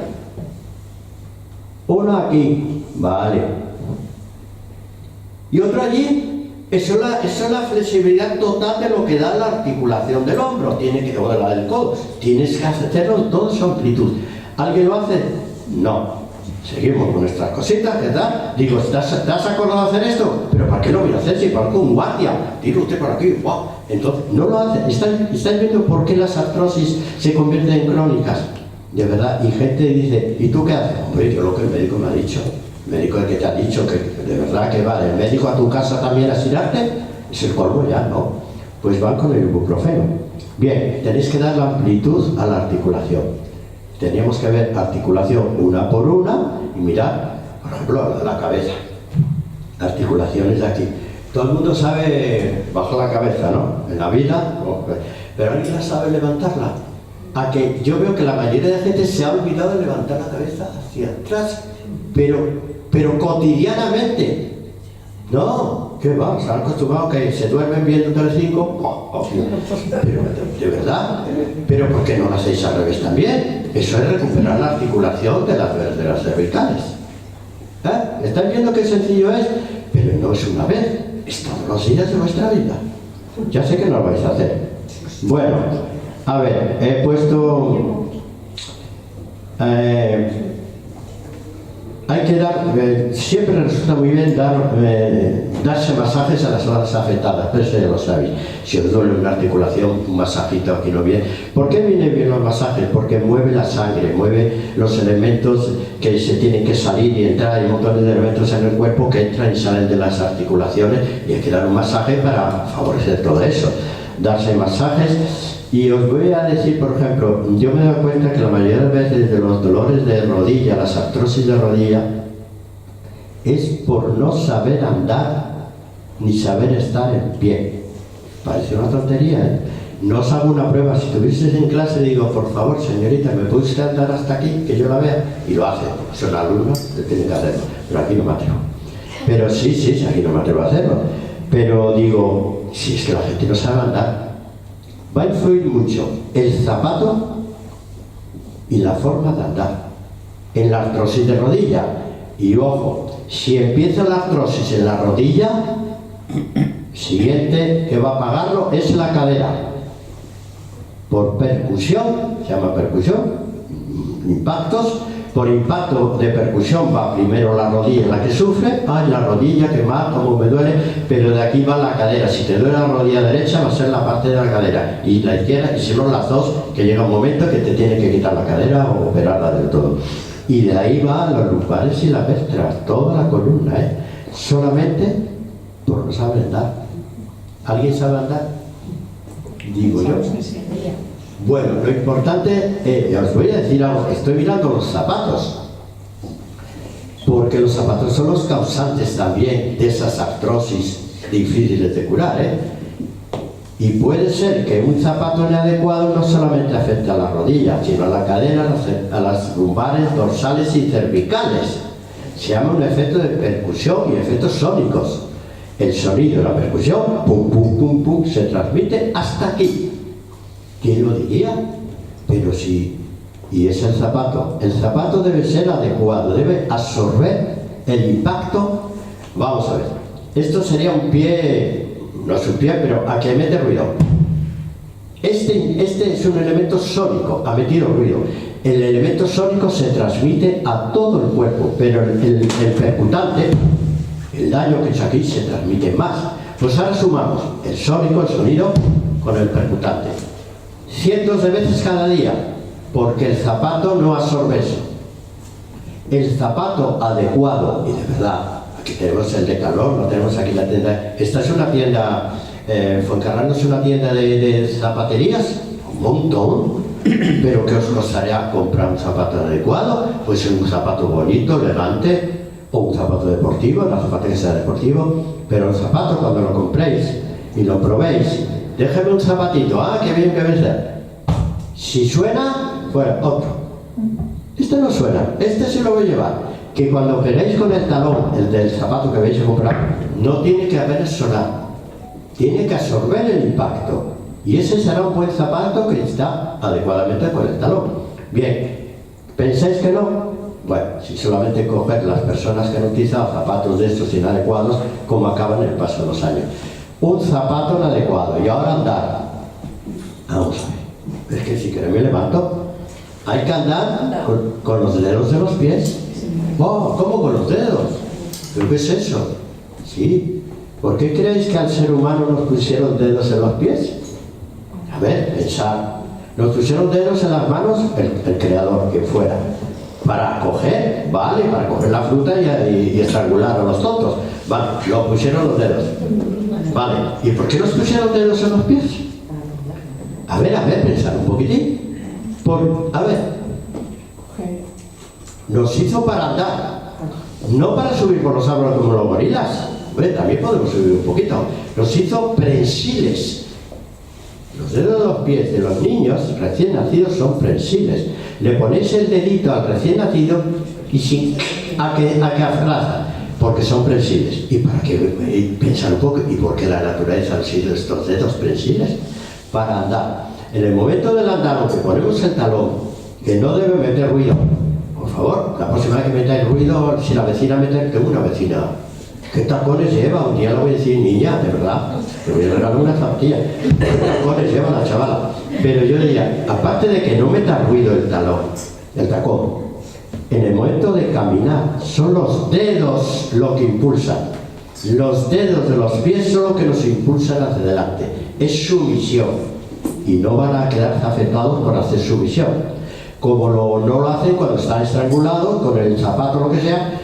B: Uno aquí, vale. Y otro allí. Eso es la flexibilidad total de lo que da la articulación del hombro, o de la del codo. Tienes que hacerlo en toda su amplitud. ¿Alguien lo hace? No. Seguimos con nuestras cositas, ¿qué tal? Digo, ¿te has acordado de hacer esto? ¿Pero para qué lo voy a hacer si parezco un guardia? Tira usted por aquí, ¡guau! Entonces, no lo hace. ¿Estáis viendo por qué las artrosis se convierten en crónicas? De verdad, y gente dice, ¿y tú qué haces? Hombre, yo lo que el médico me ha dicho. El médico es que te ha dicho que de verdad que va el médico a tu casa también a estirarte, es el colmo ya, ¿no? Pues van con el ibuprofeno. Bien, tenéis que dar la amplitud a la articulación. Teníamos que ver articulación una por una y mirar, por ejemplo, la cabeza. Articulaciones de aquí. Todo el mundo sabe bajar la cabeza, ¿no? En la vida, pero ¿alguien la sabe levantarla? A que yo veo que la mayoría de la gente se ha olvidado de levantar la cabeza hacia atrás, pero cotidianamente. No, ¿qué va? Se han acostumbrado que se duermen viendo Telecinco, pero de verdad, pero ¿por qué no lo hacéis al revés también? Eso es recuperar la articulación de las cervicales. ¿Estáis viendo qué sencillo es? Pero no es una vez, es todos los días de vuestra vida. Ya sé que no lo vais a hacer. Bueno, a ver, he puesto... hay que dar, siempre resulta muy bien darse masajes a las zonas afectadas, pero eso ya lo sabéis. Si os duele una articulación, un masajito aquí no viene. ¿Por qué vienen bien los masajes? Porque mueve la sangre, mueve los elementos que se tienen que salir y entrar. Hay un montón de elementos en el cuerpo que entran y salen de las articulaciones y hay que dar un masaje para favorecer todo eso. Darse masajes. Y os voy a decir, por ejemplo, yo me he dado cuenta que la mayoría de veces de los dolores de rodilla, las artrosis de rodilla, es por no saber andar ni saber estar en pie. Parece una tontería, No os hago una prueba. Si estuvieses en clase, digo, por favor, señorita, ¿me puede usted andar hasta aquí, que yo la vea? Y lo hace. Son alumnos, tienen que hacerlo. Pero aquí no me atrevo. Pero sí, aquí no me atrevo a hacerlo. Pero digo, si es que la gente no sabe andar. va a influir mucho el zapato y la forma de andar. En la artrosis de rodilla, y ojo, si empieza la artrosis en la rodilla, siguiente que va a pagarlo es la cadera. Por percusión, se llama percusión, impactos. Por impacto de percusión va primero la rodilla la que sufre, ay, la rodilla, que mal, como me duele, pero de aquí va la cadera. Si te duele la rodilla derecha va a ser la parte de la cadera, y la izquierda, y si no las dos, que llega un momento que te tiene que quitar la cadera o operarla del todo. Y de ahí van los lumbares y las vértebras, toda la columna, solamente por no saber andar. ¿Alguien sabe andar? Digo yo. Bueno, lo importante, os voy a decir algo, estoy mirando los zapatos, porque los zapatos son los causantes también de esas artrosis difíciles de curar, Y puede ser que un zapato inadecuado no solamente afecte a la rodilla, sino a la cadera, a las lumbares, dorsales y cervicales. Se llama un efecto de percusión y efectos sónicos. El sonido de la percusión, pum, pum, pum, pum, se transmite hasta aquí. ¿Quién lo diría? Pero sí, y es el zapato. El zapato debe ser adecuado, debe absorber el impacto. Vamos a ver, esto sería un pie, no es un pie, pero a que mete ruido. Este es un elemento sónico, ha metido ruido. El elemento sónico se transmite a todo el cuerpo, pero el percutante, el daño que es aquí, se transmite más. Pues ahora sumamos el sónico, el sonido, con el percutante. Cientos de veces cada día, porque el zapato no absorbe eso. El zapato adecuado, y de verdad, aquí tenemos el de calor, no tenemos aquí la tienda. Esta es una tienda, Fuencarrano es una tienda de zapaterías, un montón, pero ¿qué os costaría comprar un zapato adecuado? Pues un zapato bonito, elegante, o un zapato deportivo, no hace falta que sea deportivo, pero el zapato cuando lo compréis y lo probéis, déjeme un zapatito, qué bien que ves. Si suena, fuera, otro. Este no suena, este sí lo voy a llevar. Que cuando peguéis con el talón, el del zapato que vais a comprar, no tiene que haber sonar. Tiene que absorber el impacto. Y ese será un buen zapato que está adecuadamente con el talón. Bien, ¿pensáis que no? Bueno, si solamente coger las personas que han utilizado zapatos de estos inadecuados, como acaban en el paso de los años. Un zapato inadecuado y ahora andar. Vamos a ver, es que si que me levanto, hay que andar con los dedos de los pies. Oh, ¿cómo con los dedos? ¿Pero qué es eso? Sí, ¿por qué creéis que al ser humano nos pusieron dedos en los pies? A ver, pensad, nos pusieron dedos en las manos el creador, que fuera, para coger, vale, para coger la fruta y estrangular a los tontos, vale, lo pusieron los dedos. Vale, ¿y por qué nos pusieron dedos en los pies? A ver, pensad un poquitín. A ver, nos hizo para andar, no para subir por los árboles como los gorilas. Hombre, también podemos subir un poquito. Nos hizo prensiles. Los dedos de los pies de los niños recién nacidos son prensiles. Le ponéis el dedito al recién nacido y a que aplasta, porque son prensiles. ¿Y para qué? Pensar un poco, ¿y por qué la naturaleza han sido estos dedos prensiles? Para andar. En el momento del andar, aunque ponemos el talón, que no debe meter ruido, por favor, la próxima vez que metáis ruido, si la vecina mete, que una vecina, ¿qué tacones lleva? Un día le voy a decir, niña, de verdad, te voy a regalar una zapatilla. ¿Qué tacones lleva la chavala? Pero yo diría, aparte de que no meta ruido el talón, el tacón, en el momento de caminar, son los dedos lo que impulsan. Los dedos de los pies son los que nos impulsan hacia adelante. Es su misión. Y no van a quedar afectados por hacer su misión. Como no lo hacen cuando están estrangulados, con el zapato o lo que sea,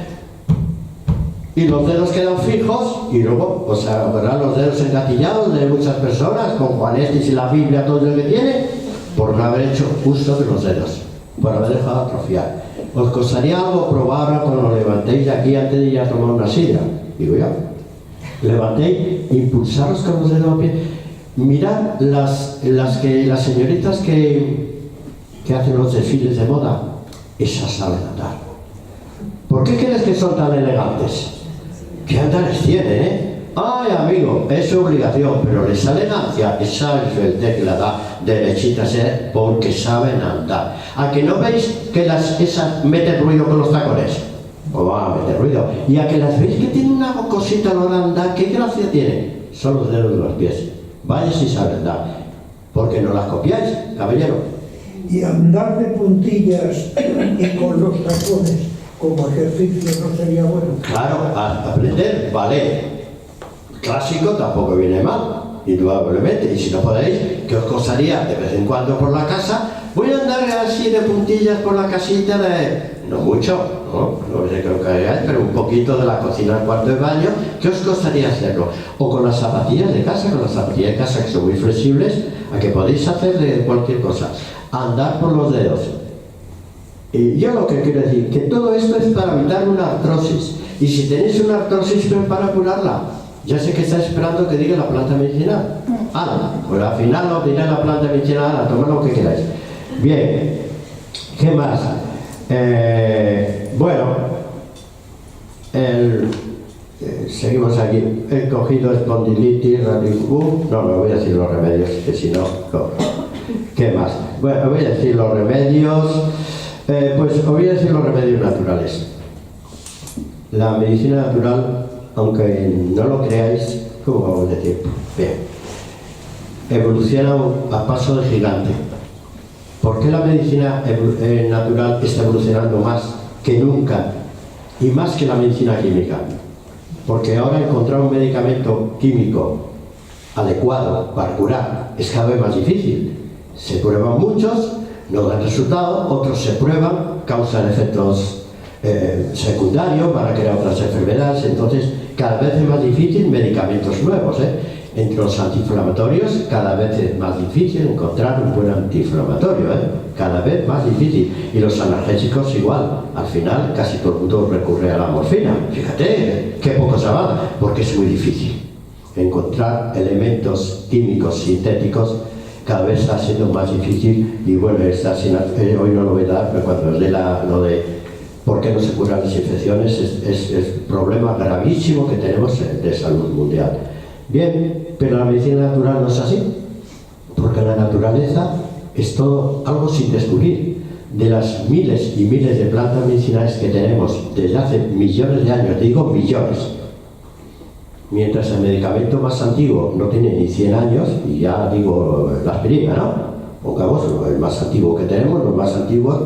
B: y los dedos quedan fijos, y luego, pues verán los dedos engatillados de muchas personas, con Juan Estis y la Biblia, todo lo que tiene, por no haber hecho uso de los dedos, por haber dejado atrofiar. ¿Os costaría algo probar cuando lo levantéis de aquí antes de ir a tomar una sidra? Digo yo. Levantéis, impulsaros con los dedos de pie. Mirad las señoritas que hacen los desfiles de moda, esas saben andar. ¿Por qué crees que son tan elegantes? ¿Qué andares tienen, Ay, amigo, es su obligación, pero le salen hacia esa tecla derechitas porque saben andar. ¿A que no veis que esas meten ruido con los tacones? Pues van a meter ruido. ¿Y a que las veis que tienen una cosita a la hora de andar? ¿Qué gracia tiene? Son los dedos de los pies. Vaya si saben andar. ¿Por qué no las copiáis, caballero?
D: Y andar de puntillas y con los tacones como ejercicio no sería bueno.
B: Claro, aprender ballet clásico tampoco viene mal, indudablemente. Y si no podéis, ¿qué os costaría de vez en cuando por la casa? Voy a andar así de puntillas por la casita de... No mucho, no sé creo que hagáis, pero un poquito de la cocina al cuarto de baño. ¿Qué os costaría hacerlo? O con las zapatillas de casa, que son muy flexibles, a que podéis hacer de cualquier cosa. Andar por los dedos. Y yo lo que quiero decir, que todo esto es para evitar una artrosis. Y si tenéis una artrosis, pues para curarla. Ya sé que estáis esperando que diga la planta medicinal. Pues al final os diré la planta medicinal, a tomar lo que queráis. Bien, ¿qué más? Bueno, seguimos aquí. He cogido espondilitis, no voy a decir los remedios, que si no, ¿qué más? Bueno, voy a decir los remedios. Pues os voy a decir los remedios naturales. La medicina natural, aunque no lo creáis, ¿cómo vamos a decir? Bien, evoluciona a paso de gigante. ¿Por qué la medicina natural está evolucionando más que nunca y más que la medicina química? Porque ahora encontrar un medicamento químico adecuado para curar es cada vez más difícil. Se prueban muchos, no dan resultado, otros se prueban, causan efectos secundarios, van a crear otras enfermedades. Entonces cada vez es más difícil medicamentos nuevos. Entre los antiinflamatorios cada vez es más difícil encontrar un buen antiinflamatorio, cada vez más difícil. Y los analgésicos igual, al final casi todo el mundo recurre a la morfina. Fíjate qué poco se avanza, porque es muy difícil encontrar elementos químicos sintéticos. Cada vez está siendo más difícil. Y bueno, hoy no lo voy a dar, pero cuando os dé lo de por qué no se curan las infecciones, es un problema gravísimo que tenemos de salud mundial. Bien, pero la medicina natural no es así, porque la naturaleza es todo algo sin descubrir. De las miles y miles de plantas medicinales que tenemos desde hace millones de años, digo millones, mientras el medicamento más antiguo no tiene ni 100 años, y ya digo la aspirina, ¿no? Pongamos el más antiguo que tenemos, los más antiguos,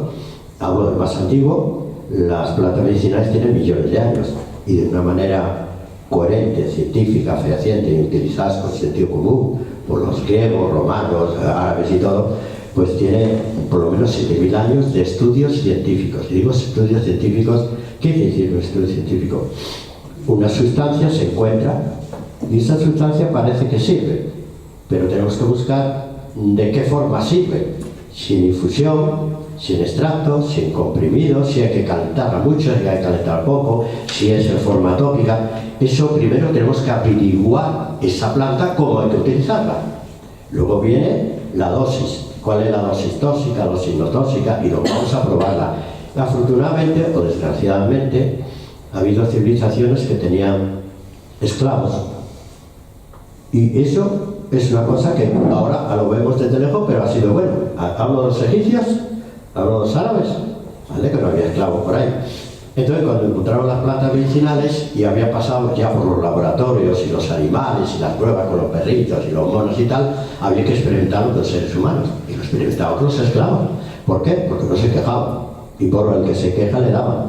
B: hablo del más antiguo. Las plantas medicinales tienen millones de años y de una manera coherente, científica, fehaciente y utilizadas con sentido común por los griegos, romanos, árabes y todo, pues tiene por lo menos 7.000 años de estudios científicos. Y digo estudios científicos, ¿qué quiere decir un estudio científico? Una sustancia se encuentra y esa sustancia parece que sirve, pero tenemos que buscar de qué forma sirve, sin infusión, sin extracto, sin comprimido, si hay que calentarla mucho, si hay que calentar poco, si es en forma tópica. Eso primero tenemos que averiguar esa planta, cómo hay que utilizarla. Luego viene la dosis. ¿Cuál es la dosis tóxica, dosis no tóxica? Y luego vamos a probarla. Afortunadamente o desgraciadamente ha habido civilizaciones que tenían esclavos. Y eso es una cosa que ahora lo vemos desde lejos, pero ha sido bueno. Hablo de los egipcios, hablo de los árabes, ¿vale? Que no había esclavos por ahí. Entonces, cuando encontraron las plantas medicinales y había pasado ya por los laboratorios y los animales y las pruebas con los perritos y los monos y tal, había que experimentarlo con los seres humanos. Y lo experimentaban con los esclavos. ¿Por qué? Porque no se quejaban. Y por el que se queja le daban.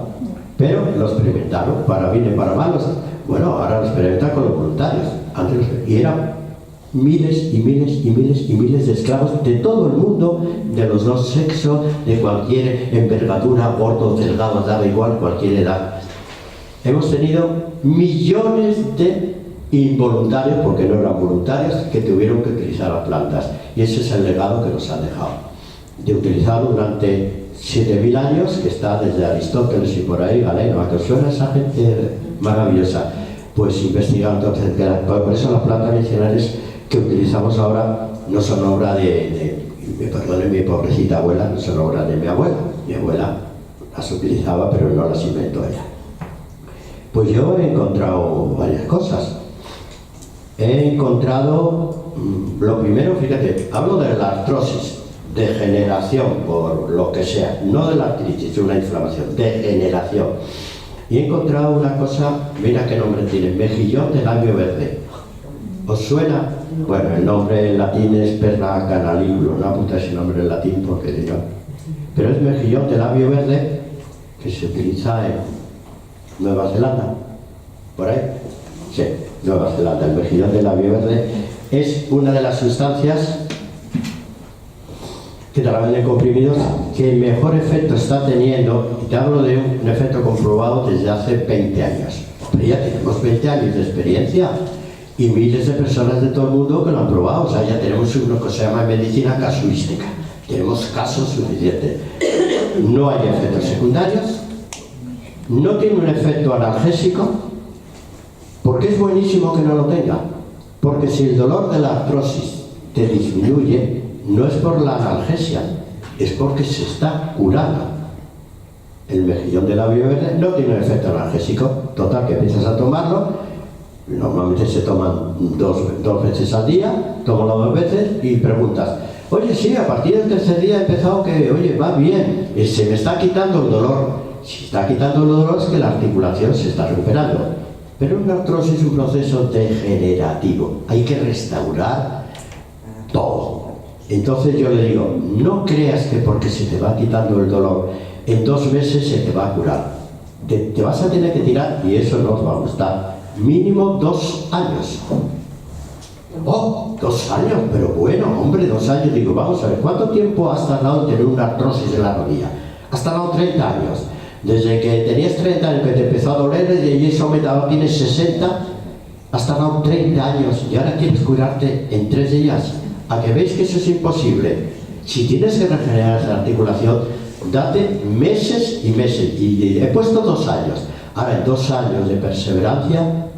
B: Pero lo experimentaron, para bien y para malos. Bueno, ahora lo experimentan con los voluntarios. Y eran miles y miles y miles y miles de esclavos de todo el mundo, de los dos sexos, de cualquier envergadura, gordos, delgados, da igual, cualquier edad. Hemos tenido millones de involuntarios, porque no eran voluntarios, que tuvieron que utilizar las plantas. Y ese es el legado que nos han dejado. De utilizarlo durante 7.000 años, que está desde Aristóteles y por ahí, Galeno, ¿a que os suena esa gente maravillosa? Pues investigando, por eso las plantas medicinales que utilizamos ahora no son obra me perdone mi pobrecita abuela, no son obra de mi abuela. Mi abuela las utilizaba, pero no las inventó ella. Pues yo he encontrado varias cosas. he encontrado, lo primero, fíjate, hablo de la artrosis, degeneración, por lo que sea, no de la artritis, una inflamación, degeneración. Y he encontrado una cosa, mira qué nombre tiene, mejillón de labio verde. ¿Os suena? Bueno, el nombre en latín es perla canaliculum, no apunta ese nombre en latín porque digo, pero es mejillón de labio verde que se utiliza en Nueva Zelanda, ¿por ahí? Sí, Nueva Zelanda. El mejillón de labio verde es una de las sustancias que te la venden comprimidos que el mejor efecto está teniendo, y te hablo de un efecto comprobado desde hace 20 años. Pero ya tenemos 20 años de experiencia y miles de personas de todo el mundo que lo han probado. O sea, ya tenemos uno que se llama medicina casuística. Tenemos casos suficientes. No hay efectos secundarios, no tiene un efecto analgésico, porque es buenísimo que no lo tenga. Porque si el dolor de la artrosis te disminuye, no es por la analgesia, es porque se está curando. El mejillón de labio verde no tiene un efecto analgésico. Total, que empiezas a tomarlo, normalmente se toman dos veces al día, tómalo 2 veces y preguntas, oye, sí, a partir del tercer día he empezado que, oye, va bien, se me está quitando el dolor. Si está quitando el dolor es que la articulación se está recuperando. Pero una artrosis es un proceso degenerativo, hay que restaurar todo. Entonces yo le digo, no creas que porque se te va quitando el dolor, en 2 meses se te va a curar. Te vas a tener que tirar, y eso no os va a gustar, mínimo 2 años. Oh, 2 años, pero bueno, hombre, 2 años. Digo, vamos a ver, ¿cuánto tiempo has tardado en tener una artrosis de la rodilla? Has tardado 30 años. Desde que tenías 30 años que te empezó a doler, y eso aumentado, tienes 60, has tardado 30 años y ahora quieres curarte en 3 días. ¿A que veis que eso es imposible? Si tienes que regenerar esa articulación, date meses y meses. Y he puesto 2 años. Ahora, en 2 años de perseverancia,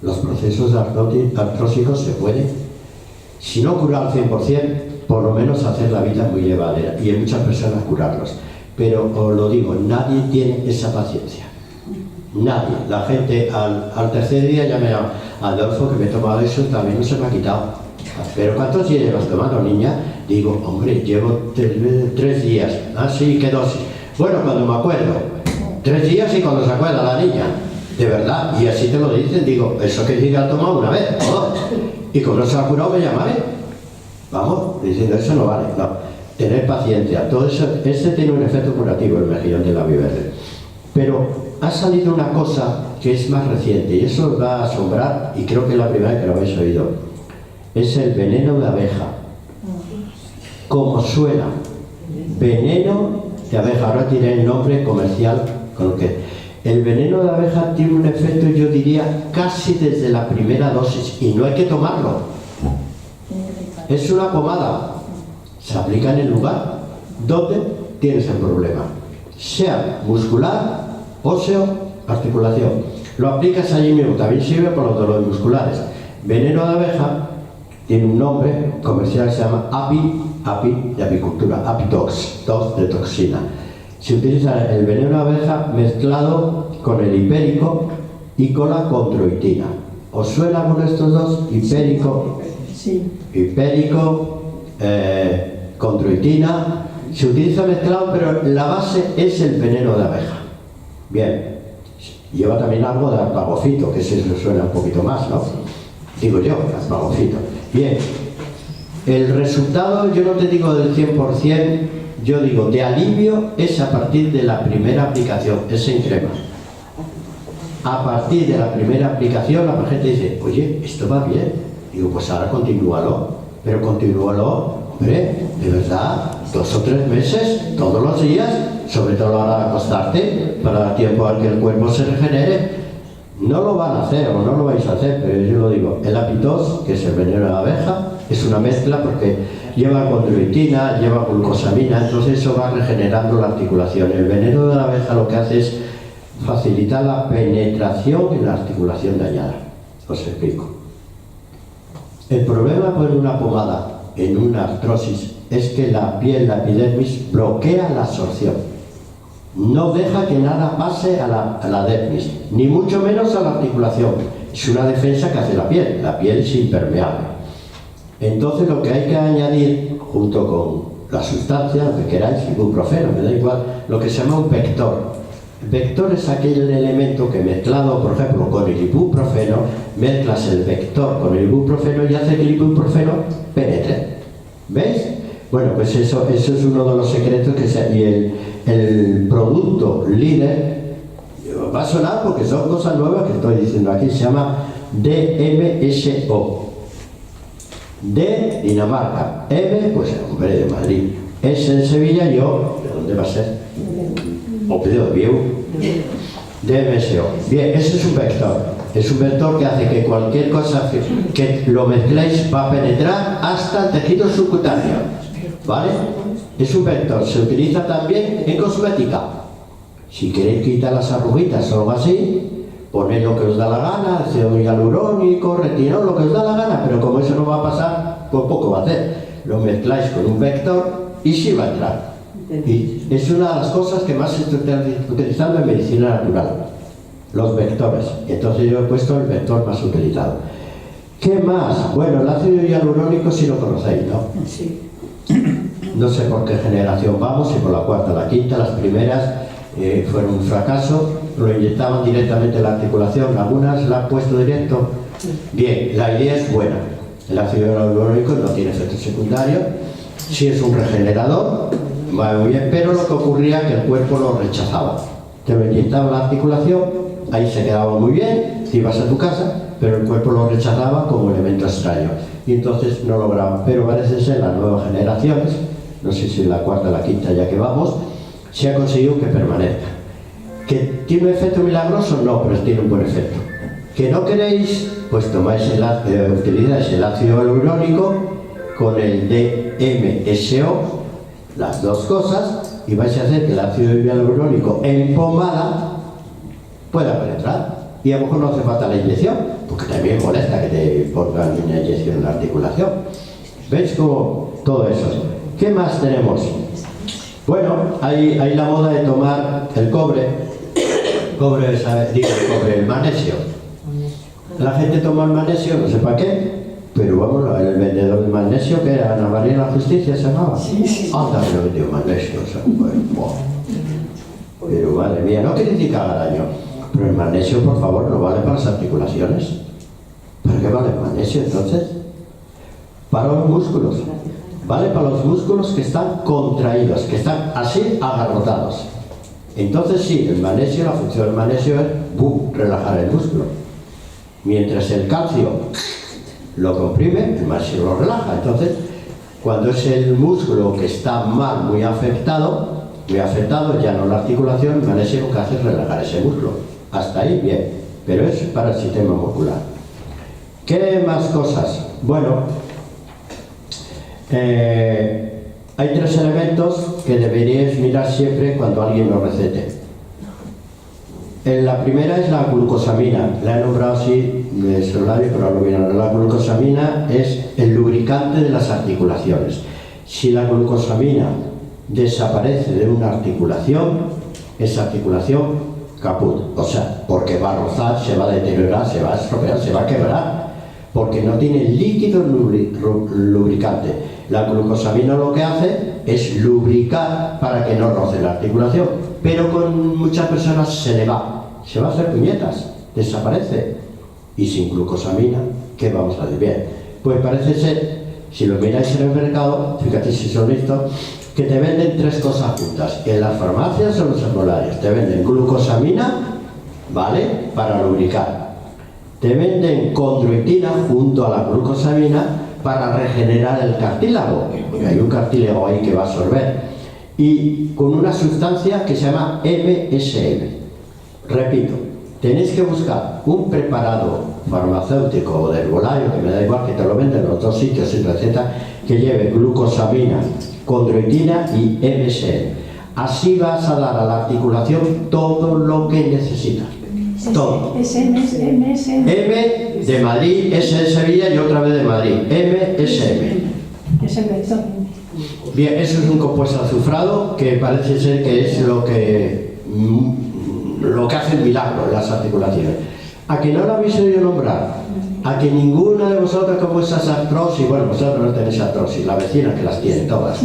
B: los procesos artrósicos se pueden, si no curar al 100%, por lo menos hacer la vida muy llevadera. Y en muchas personas curarlos. Pero os lo digo, nadie tiene esa paciencia. Nadie. La gente al tercer día ya me llama, Adolfo, que me he tomado eso, también no se me ha quitado. ¿Pero cuántos días llevas tomando, niña? Digo, hombre, llevo 3 días. Ah, sí, ¿qué dosis? Bueno, cuando me acuerdo. 3 días y cuando se acuerda la niña. De verdad. Y así te lo dicen. Digo, eso que diga, tomado una vez. Oh. Y como no se ha curado, me llamaré. Vamos, diciendo, eso no vale. No. Tener paciencia. Todo eso, este tiene un efecto curativo, el mejillón de labio verde. Pero ha salido una cosa que es más reciente y eso os va a asombrar, y creo que es la primera vez que lo habéis oído. Es el veneno de abeja. Como suena, veneno de abeja. Ahora tiene el nombre comercial con lo que el veneno de abeja tiene un efecto, yo diría, casi desde la primera dosis, y no hay que tomarlo. Es una pomada. Se aplica en el lugar donde tienes el problema, sea muscular, óseo, articulación. Lo aplicas allí mismo. También sirve para los dolores musculares. Veneno de abeja tiene un nombre comercial que se llama api de apicultura, apitox, tox de toxina. Se utiliza el veneno de abeja mezclado con el hipérico y con la condroitina. ¿Os suena con estos dos? Hipérico,
C: Sí.
B: Condroitina. Se utiliza mezclado, pero la base es el veneno de abeja. Bien. Lleva también algo de arpagofito, que se suena un poquito más, ¿no? Digo yo, arpagofito. Bien. El resultado, yo no te digo del 100%, yo digo de alivio, es a partir de la primera aplicación, es en crema. A partir de la primera aplicación, la gente dice, oye, esto va bien. Digo, pues ahora continúalo. Pero continúalo, hombre, de verdad, 2 o 3 meses, todos los días, sobre todo a la hora de acostarte, para dar tiempo a que el cuerpo se regenere. No lo van a hacer, o no lo vais a hacer, pero yo lo digo, el apitos, que es el veneno de la abeja, es una mezcla porque lleva condroitina, lleva glucosamina, entonces eso va regenerando la articulación. El veneno de la abeja lo que hace es facilitar la penetración en la articulación dañada. Os explico. El problema de poner una pomada en una artrosis es que la piel, la epidermis, bloquea la absorción. No deja que nada pase a la dermis, ni mucho menos a la articulación. es una defensa que hace la piel es impermeable. Entonces lo que hay que añadir, junto con la sustancia, lo que queráis, ibuprofeno, me da igual, lo que se llama un vector. El vector es aquel elemento que mezclado, por ejemplo, con el ibuprofeno, mezclas el vector con el ibuprofeno y hace que el ibuprofeno penetre. ¿Veis? Bueno, pues eso es uno de los secretos y el producto líder va a sonar porque son cosas nuevas que estoy diciendo aquí, se llama DMSO. D, Dinamarca. M, pues hombre, de Madrid. S en Sevilla y O, ¿de dónde va a ser? Oviedo, Vieu. DMSO. Bien, ese es un vector. Es un vector que hace que cualquier cosa que lo mezcléis va a penetrar hasta el tejido subcutáneo. ¿Vale? Es un vector. Se utiliza también en cosmética. Si queréis quitar las arruguitas o algo así, poned lo que os da la gana, ácido hialurónico, retinol, lo que os da la gana, pero como eso no va a pasar, pues poco va a hacer. Lo mezcláis con un vector y sí va a entrar. Y es una de las cosas que más se está utilizando en medicina natural, los vectores. Entonces yo he puesto el vector más utilizado. ¿Qué más? Bueno, el ácido hialurónico sí lo conocéis, ¿no?
C: Sí.
B: No sé por qué generación vamos, si por la cuarta o la quinta. Las primeras fueron un fracaso, lo inyectaban directamente en la articulación, algunas la han puesto directo. Bien, la idea es buena. El ácido hialurónico no tiene efectos secundarios, sí es un regenerador, va muy bien, pero lo que ocurría es que el cuerpo lo rechazaba. Te lo inyectaba en la articulación, ahí se quedaba muy bien, te ibas a tu casa, pero el cuerpo lo rechazaba como elemento extraño y entonces no lograban. Pero parece ser las nuevas generaciones, no sé si la cuarta o la quinta ya que vamos, se ha conseguido que permanezca. ¿Que tiene un efecto milagroso? No, pero tiene un buen efecto. ¿Que no queréis? Pues tomáis utilizáis el ácido hialurónico con el DMSO, las dos cosas, y vais a hacer que el ácido hialurónico en pomada pueda penetrar. Y a lo mejor no hace falta la inyección, porque también molesta que te pongan una inyección en la articulación. ¿Veis cómo todo eso? ¿Qué más tenemos? Bueno, hay la moda de tomar el cobre, el magnesio. La gente toma el magnesio, no sé para qué, pero vamos, el vendedor de magnesio, que era Ana María de la Justicia, se llamaba.
C: Sí.
B: Anda, me lo vendió magnesio, o sea, pues, wow. Pero madre mía, no quiere decir que haga daño, pero el magnesio, por favor, no vale para las articulaciones. ¿Para qué vale el magnesio entonces? Para los músculos. Vale para los músculos que están contraídos, que están así agarrotados. Entonces sí, el magnesio, la función del magnesio es relajar el músculo. Mientras el calcio lo comprime, el magnesio lo relaja. Entonces, cuando es el músculo que está mal, muy afectado, ya no la articulación, el magnesio lo que hace es relajar ese músculo. Hasta ahí bien, pero es para el sistema muscular. ¿Qué más cosas? Bueno, hay tres elementos que deberíais mirar siempre cuando alguien lo recete. La primera es la glucosamina. La he nombrado así de celular, pero no lo vieron. La glucosamina es el lubricante de las articulaciones. Si la glucosamina desaparece de una articulación, esa articulación caput. O sea, porque va a rozar, se va a deteriorar, se va a estropear, se va a quebrar, porque no tiene líquido lubricante. La glucosamina lo que hace es lubricar para que no roce la articulación, pero con muchas personas se le va, se va a hacer puñetas, desaparece. Y sin glucosamina, ¿qué vamos a decir? Bien, pues parece ser, si lo miráis en el mercado, fíjate si son listos, que te venden tres cosas juntas. En las farmacias o los herbolarios te venden glucosamina, ¿vale?, para lubricar. Te venden condroitina junto a la glucosamina para regenerar el cartílago, porque hay un cartílago ahí que va a absorber, y con una sustancia que se llama MSM. Repito, tenéis que buscar un preparado farmacéutico o de herbolario, que me da igual, que te lo venden en los dos sitios sin receta, que lleve glucosamina, condroitina y MSM. Así vas a dar a la articulación todo lo que necesitas. Todo.
C: MSM.
B: M de Madrid, S de Sevilla y otra vez de Madrid. MSM. Bien, eso es un compuesto azufrado que parece ser que es lo que hace el milagro en las articulaciones. ¿A que no lo habéis oído nombrar? ¿A que ninguna de vosotros con vuestras artrosis, bueno, vosotros no tenéis artrosis, la vecina que las tiene todas,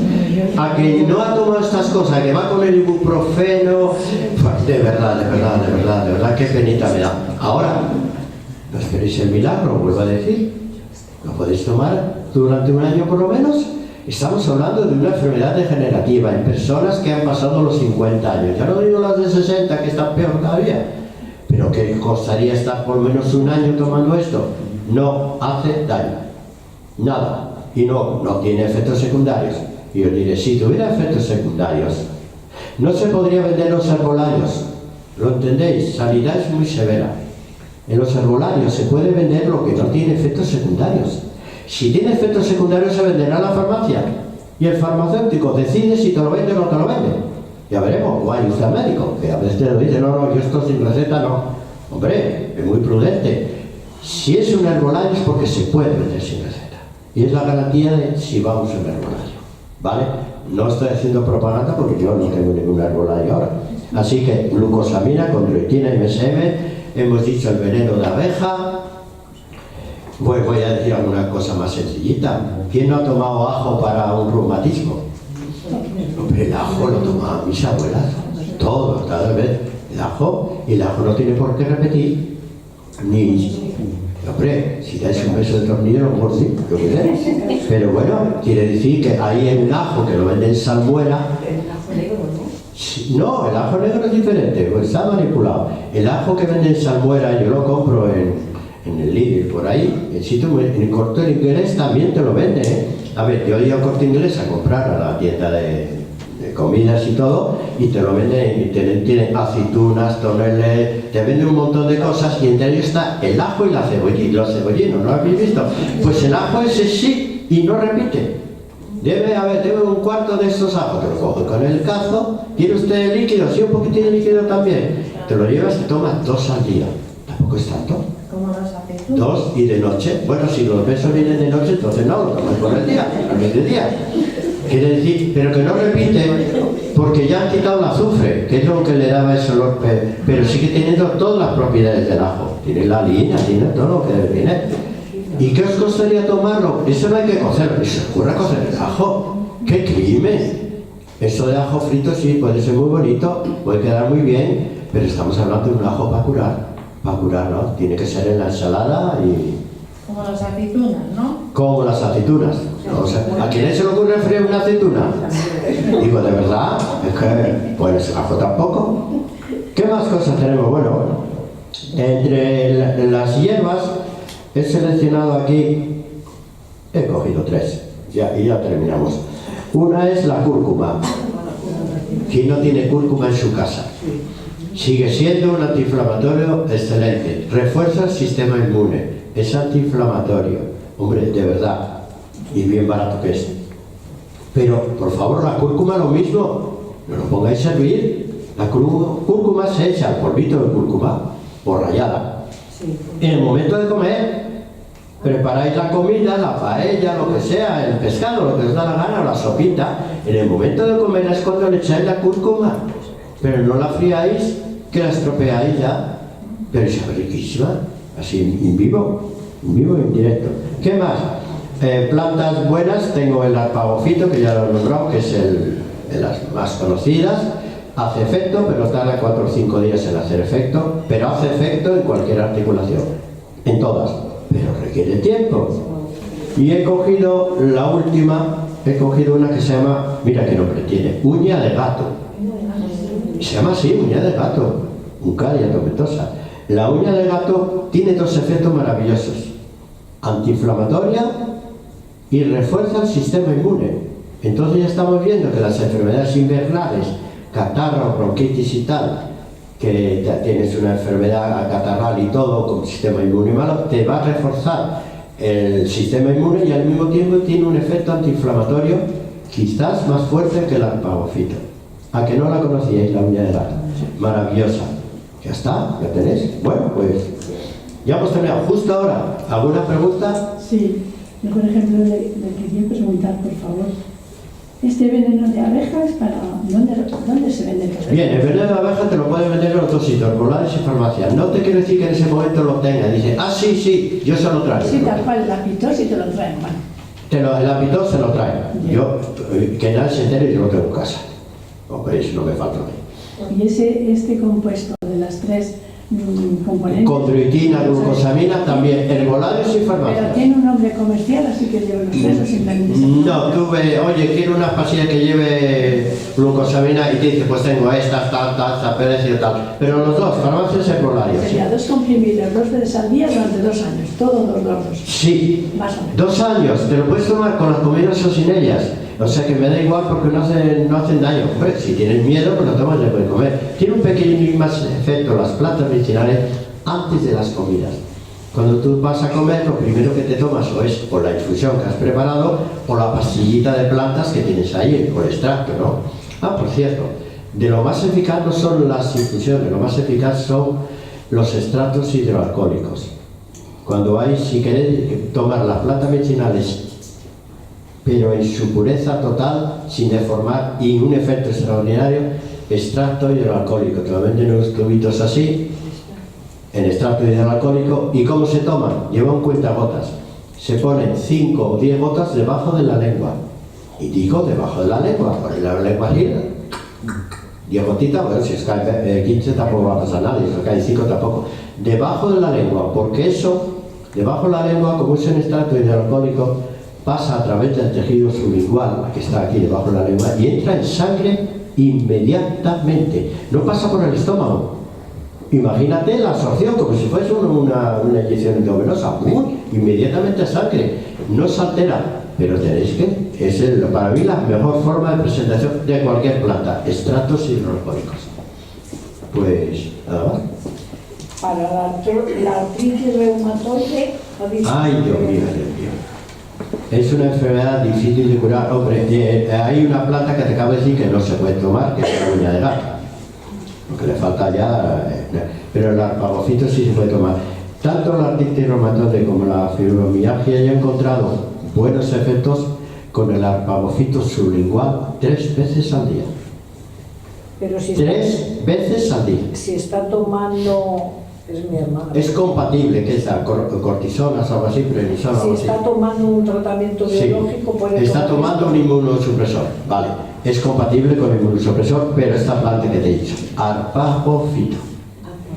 B: a que no ha tomado estas cosas, que va con el ibuprofeno? De verdad, qué penita me da. Ahora, no esperéis el milagro, vuelvo a decir, lo podéis tomar durante un año por lo menos. Estamos hablando de una enfermedad degenerativa en personas que han pasado los 50 años. Ya no digo las de 60, que están peor todavía. Pero ¿qué costaría estar por lo menos un año tomando esto? No hace daño. Nada. Y no tiene efectos secundarios. Y os diré, si tuviera efectos secundarios, no se podría vender los herbolarios. ¿Lo entendéis? Sanidad es muy severa. En los herbolarios se puede vender lo que no tiene efectos secundarios. Si tiene efectos secundarios se venderá en la farmacia y el farmacéutico decide si te lo vende o no te lo vende. Ya veremos, o hay usted al médico, que a veces te lo dice, no, yo esto sin receta no. Hombre, es muy prudente. Si es un herbolario es porque se puede vender sin receta. Y es la garantía de si vamos a un herbolario. ¿Vale? No estoy haciendo propaganda porque yo no tengo ningún herbolario ahora. Así que glucosamina, condroitina y MSM, hemos dicho el veneno de abeja. Pues voy a decir alguna cosa más sencillita. ¿Quién no ha tomado ajo para un reumatismo? Hombre, el ajo lo tomaban mis abuelas. Todo, cada vez. El ajo no tiene por qué repetir. Ni... Hombre, si dais un beso de tornillo, lo mejor sí, lo que sé. Pero bueno, quiere decir que hay un ajo que lo venden en salmuera. No, el ajo negro es diferente, pues está manipulado. El ajo que venden en salmuera, yo lo compro en el Lidl, por ahí, en el Corte Inglés también te lo venden, ¿eh? A ver, yo he ido al Corte Inglés a comprar a la tienda de comidas y todo, y te lo venden, y tienen aceitunas, toneles, te venden un montón de cosas, y entre ellos está el ajo y la cebollina, y los cebollinos, ¿no lo habéis visto? Pues el ajo ese sí, y no repite. Debe un cuarto de estos ajos, te lo coges con el cazo, ¿quiere usted líquido? Sí, un poquitín de líquido también. Te lo llevas y tomas 2 al día, tampoco es tanto. 2 y de noche. Bueno, si los besos vienen de noche, entonces no, lo tomas por el día, al mediodía. Quiere decir, pero que no repite, porque ya han quitado el azufre, que es lo que le daba ese olor, pero sigue teniendo todas las propiedades del ajo. Tiene la harina, tiene todo lo que debe tener. ¿Y qué os costaría tomarlo? Eso no hay que cocerlo, se ocurre cocer el ajo. ¡Qué crimen! Eso de ajo frito sí, puede ser muy bonito, puede quedar muy bien, pero estamos hablando de un ajo para curar. Para curar, ¿no? Tiene que ser en la ensalada y...
E: Como las aceitunas, ¿no?
B: Como las aceitunas. ¿No? O sea, ¿a quién se le ocurre freír una aceituna? Digo, ¿de verdad? Es que, pues, el ajo tampoco. ¿Qué más cosas tenemos? Bueno, entre las hierbas he seleccionado aquí, he cogido 3, y ya terminamos. Una es la cúrcuma. ¿Quién no tiene cúrcuma en su casa? Sigue siendo un antiinflamatorio excelente, refuerza el sistema inmune, es antiinflamatorio, hombre, de verdad, y bien barato que es. Pero, por favor, la cúrcuma lo mismo, no lo pongáis a hervir. La cúrcuma se echa, el polvito de cúrcuma, o rallada. En el momento de comer, preparáis la comida, la paella, lo que sea, el pescado, lo que os da la gana, o la sopita. En el momento de comer es cuando le echáis la cúrcuma, pero no la fríais, que la estropeáis ya, pero es riquísima, así en vivo en directo. ¿Qué más? Plantas buenas, tengo el arpagofito, que ya lo he nombrado, que es de las más conocidas. Hace efecto, pero tarda 4 o 5 días en hacer efecto, pero hace efecto en cualquier articulación, en todas, pero requiere tiempo. Y he cogido la última, he cogido una que se llama, mira qué nombre tiene, uña de gato. Se llama así, uña de gato, Uncaria tomentosa. La uña de gato tiene 2 efectos maravillosos: antiinflamatoria y refuerza el sistema inmune. Entonces ya estamos viendo que las enfermedades invernales, catarro, bronquitis y tal, que tienes una enfermedad catarral y todo con sistema inmune malo, te va a reforzar el sistema inmune y al mismo tiempo tiene un efecto antiinflamatorio quizás más fuerte que el arpagofito. ¿A que no la conocíais, la uña de gato? Maravillosa. Ya está, ya tenéis. Bueno, pues ya hemos terminado. Justo ahora, ¿alguna pregunta?
F: Sí, yo por ejemplo le quería preguntar, por favor, este veneno de abejas, ¿para dónde se vende?
B: Bien, el veneno de abeja te lo pueden vender en otros sitios, hormonales y farmacias. No te quiero decir que en ese momento lo tengas. Dice, ah, sí, yo se lo traigo.
F: Sí, tal cual, la pitosis te lo traen, bueno.
B: El apitol se lo trae. Yo, que nadie se entere, yo lo tengo en casa. Hombre, eso no me falta a mí.
F: Y este compuesto de las tres componentes...
B: Condroitina, glucosamina, también herbolarios y
F: Pero
B: farmacias.
F: tiene un nombre comercial, así que llevo los tres o simplemente...
B: No, oye, quiero una pastilla que lleve glucosamina y te dice, pues tengo esta, tal, precio y tal. Pero los dos, farmacias y herbolarios.
F: Sería 2 comprimidos, 2 veces al día durante 2 años, todos los dos.
B: Sí,
F: Más o menos.
B: 2 años, te lo puedes tomar con las comidas o sin ellas. O sea que me da igual porque no hacen daño. Hombre, si tienes miedo, pues lo tomas y lo puedes comer. Tiene un pequeño más efecto las plantas medicinales antes de las comidas. Cuando tú vas a comer, lo primero que te tomas o es o la infusión que has preparado o la pastillita de plantas que tienes ahí, o el extracto, ¿no? Ah, por cierto, de lo más eficaz no son las infusiones, lo más eficaz son los extractos hidroalcohólicos. Cuando hay, si queréis tomar las plantas medicinales pero en su pureza total, sin deformar, y un efecto extraordinario, extracto hidroalcohólico. Te lo venden en unos tubitos así, en extracto hidroalcohólico. ¿Y cómo se toma? Lleva un cuentagotas. Se ponen 5 o 10 gotas debajo de la lengua. Y digo debajo de la lengua, porque la lengua gira. 10 gotitas, bueno, si es cae 15 tampoco va a pasar nada, y si cae 5 tampoco. Debajo de la lengua, porque eso, debajo de la lengua, como es un extracto hidroalcohólico, pasa a través del tejido sublingual, que está aquí debajo de la lengua, y entra en sangre inmediatamente. No pasa por el estómago. Imagínate la absorción, como si fuese una inyección endovenosa. Inmediatamente a sangre. No se altera, pero tenéis que... Es para mí la mejor forma de presentación de cualquier planta. Extractos hidroalcohólicos. Pues, nada más.
C: Para la artritis reumatoide,
B: Ay, Dios mío, Dios mío. Es una enfermedad difícil de curar. Hombre, hay una planta que te acabo de decir que no se puede tomar, que es la uña de gato. Lo que le falta ya... pero el arpagofito sí se puede tomar. Tanto la artritis reumatoide como la fibromialgia ya he encontrado buenos efectos con el arpagofito sublingual 3 veces al día.
C: pero si
B: 3 veces al día.
C: si está tomando, es mi hermana.
B: Es compatible, que es la cortisona, algo así, prednisona,
C: Si
B: algo así.
C: está tomando un tratamiento
B: Sí,
C: biológico, puede
B: está
C: tomar
B: tomando un inmunosupresor, vale, es compatible con el inmunosupresor, pero esta planta que te he dicho, arpagofito.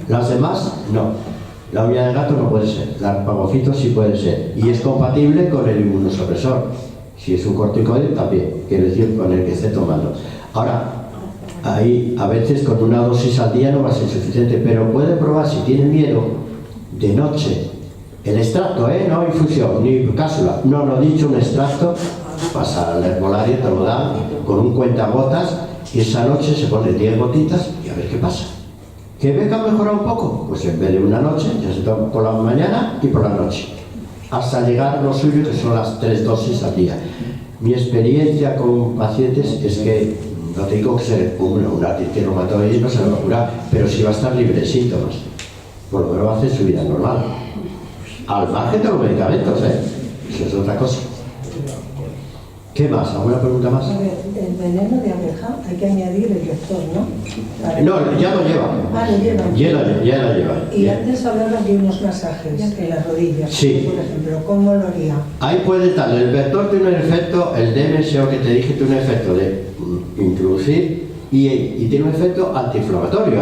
B: Las demás, no. La uña de gato no puede ser, el arpagofito sí puede ser, y es compatible con el inmunosupresor. Si es un corticoide, también, quiere decir con el que esté tomando. Ahora, ahí a veces con una dosis al día no va a ser suficiente, pero puede probar si tiene miedo de noche. El extracto, no infusión, ni cápsula. No, he dicho un extracto, pasa al herbolario, te lo dan con un cuentagotas y esa noche se pone 10 gotitas y a ver qué pasa. ¿Que ve que ha mejorado un poco? Pues en vez de una noche, ya se toma por la mañana y por la noche. Hasta llegar a lo suyo, que son las 3 dosis al día. Mi experiencia con pacientes es que, no te digo que se una artritis reumatoide no se lo va a curar, pero sí va a estar libre de síntomas. Por lo menos va a hacer su vida normal. Al margen de los medicamentos, eso es otra cosa. ¿Qué más? ¿Alguna pregunta más?
G: A ver, el veneno de abeja hay que añadir el vector, ¿no? Para-
B: No, ya lo lleva.
G: Ah, lo lleva.
B: Ya lo lleva.
G: Y antes hablabas de unos masajes en las rodillas,
B: Sí.
G: por ejemplo, ¿cómo lo haría?
B: Ahí puede estar, el vector tiene un efecto, el DMSO que te dije tiene un efecto de introducir y tiene un efecto antiinflamatorio,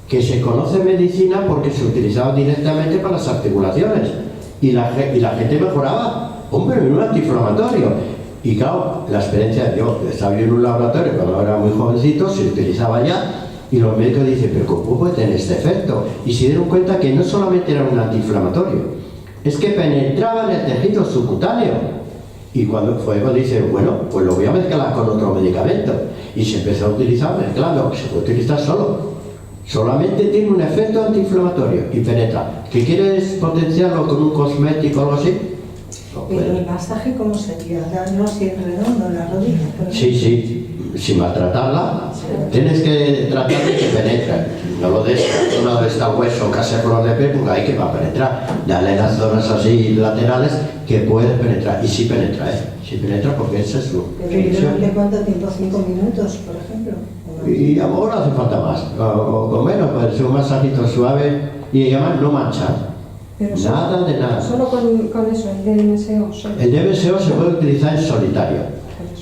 B: que se conoce en medicina porque se utilizaba directamente para las articulaciones y la gente mejoraba. Hombre, un antiinflamatorio. Y claro, la experiencia, yo estaba en un laboratorio cuando era muy jovencito, se utilizaba ya y los médicos dicen, pero ¿cómo puede tener este efecto? Y se dieron cuenta que no solamente era un antiinflamatorio, es que penetraba en el tejido subcutáneo. Y cuando dice, bueno, pues lo voy a mezclar con otro medicamento. Y se empezó a utilizar mezclando, que se puede utilizar solo. Solamente tiene un efecto antiinflamatorio y penetra. ¿Que quieres potenciarlo con un cosmético o algo así? No
G: Pero
B: puedes.
G: el masaje, ¿cómo sería? Darlo así redondo en la rodilla, por ejemplo.
B: Sí, sin maltratarla, tienes que tratar de que penetre. No lo des a uno de este hueso que hace flor de pe, porque ahí que va a penetrar. Dale las zonas así laterales que puede penetrar. Y sí penetra, sí penetra porque esa es su
G: Pero
B: función.
G: ¿durante cuánto tiempo? ¿5 minutos, por ejemplo?
B: Y ahora hace falta más, o con menos, puede ser un masajito suave y además no manchar.
H: Pero
B: Nada de nada.
H: Solo con eso, el DMSO. Solo.
B: El DMSO se puede utilizar en solitario.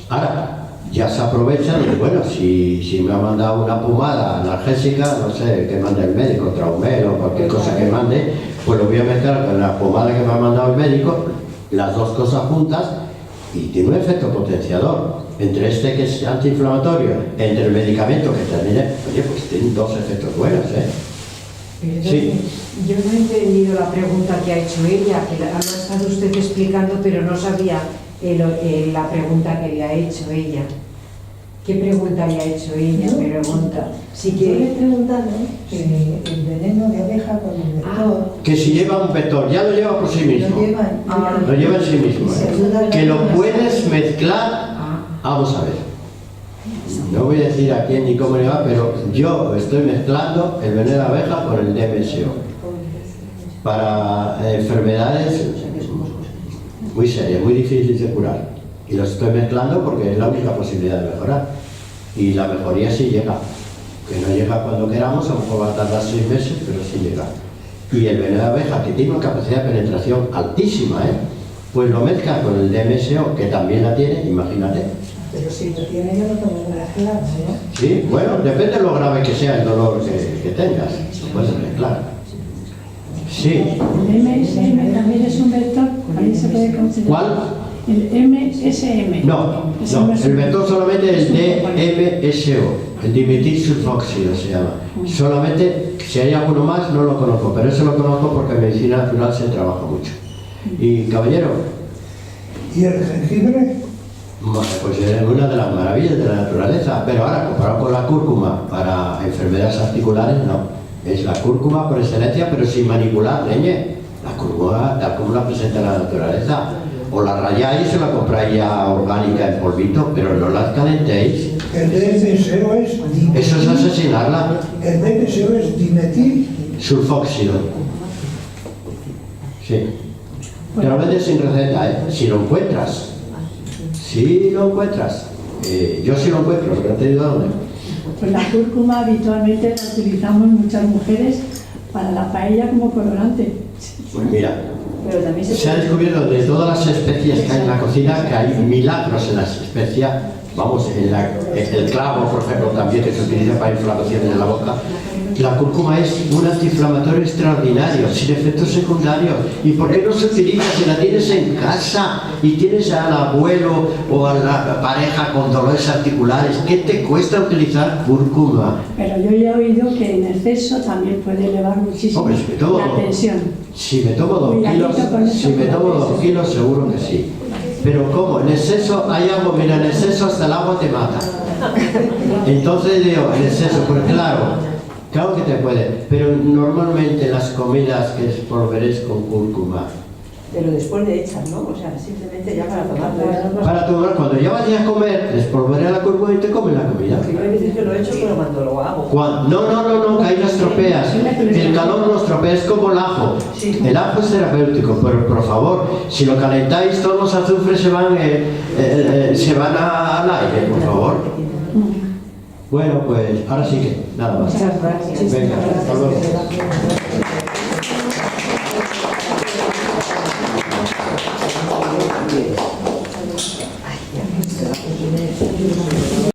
B: Ahora, ya se aprovecha de, bueno, si me ha mandado una pomada analgésica, no sé, que mande el médico, Traumel o cualquier cosa que mande, pues lo voy a mezclar con la pomada que me ha mandado el médico, las dos cosas juntas, y tiene un efecto potenciador. Entre este que es antiinflamatorio, entre el medicamento que termine, oye, pues tienen dos efectos buenos, ¿eh? Sí.
I: Yo no he entendido la pregunta que ha hecho ella, que la ha estado usted explicando, pero no sabía la pregunta que le ha hecho ella. ¿Qué pregunta le ha hecho ella?
G: No,
I: Me pregunta. Sí
G: Yo le he
I: que...
G: preguntado que el veneno de abeja con el vector
B: Que si lleva un vector, ya lo lleva por sí mismo. Lo lleva en sí mismo. Que lo puedes mezclar. Vamos a ver. No voy a decir a quién ni cómo le va, pero yo estoy mezclando el veneno de abeja con el DMSO. Para enfermedades muy serias, muy difíciles de curar. Y los estoy mezclando porque es la única posibilidad de mejorar. Y la mejoría sí llega. Que no llega cuando queramos, a lo mejor va a tardar 6 meses, pero sí llega. Y el veneno de abeja, que tiene una capacidad de penetración altísima, pues lo mezcla con el DMSO, que también la tiene, imagínate.
G: pero si lo tiene yo no tengo mezclar, ¿no?
B: Sí, bueno, depende de lo grave que sea el dolor que tengas, lo puedes mezclar. Sí.
F: El MSM también es un vector, también se puede considerar.
B: ¿Cuál?
F: El MSM.
B: No, el vector solamente es DMSO, el dimetilsulfóxido se llama. Solamente, si hay alguno más, no lo conozco, pero eso lo conozco porque en medicina natural se trabaja mucho. Y caballero,
D: ¿Y el jengibre?
B: pues es una de las maravillas de la naturaleza, pero ahora comparado con la cúrcuma para enfermedades articulares, no. Es la cúrcuma por excelencia, pero sin manipular, leñe. La cúrcuma, tal como la presenta la naturaleza. O la rayáis o la compráis ya orgánica en polvito, pero no la calentéis.
D: El DMSO es
B: Eso es asesinarla.
D: El DMSO es dimetil.
B: Sulfóxido. Sí. Te lo vendes sin receta, ¿eh? Si lo encuentras. Si lo encuentras. Yo sí lo encuentro, pero te digo dónde.
F: Pues la cúrcuma habitualmente la utilizamos muchas mujeres para la paella como colorante.
B: Pues mira,
G: Pero también
B: se ha descubierto de todas las especias que hay en la cocina que hay milagros en las especias. Vamos, el clavo, por ejemplo, también que se utiliza para inflamaciones de la boca. La cúrcuma es un antiinflamatorio extraordinario, sin efectos secundarios. ¿Y por qué no se utiliza si la tienes en casa y tienes al abuelo o a la pareja con dolores articulares? ¿Qué te cuesta utilizar cúrcuma?
F: Pero yo ya he oído que en exceso también puede elevar muchísimo
B: Hombre, si me tomo-
F: la tensión.
B: Si me tomo 2 kilos, seguro que sí. Pero ¿cómo? En exceso hay algo, mira, en exceso hasta el agua te mata. Entonces digo, en exceso, pues claro que te puede, pero normalmente las comidas que espolvorees con cúrcuma.
G: Pero después de echar, ¿no? O sea, simplemente ya para tomarlo.
B: Para tomar, cuando ya vayas a comer, espolvorea la cúrcuma y te comes la comida.
G: Yo hay veces que lo he hecho, pero cuando lo hago.
B: No, que ahí lo estropeas. El calor lo estropeas como el ajo. El ajo es terapéutico, pero por favor, si lo calentáis, todos los azufres se van al aire, por favor. Bueno, pues ahora sí que, nada más.
G: Muchas gracias.
B: Venga, hasta luego.
G: Gracias.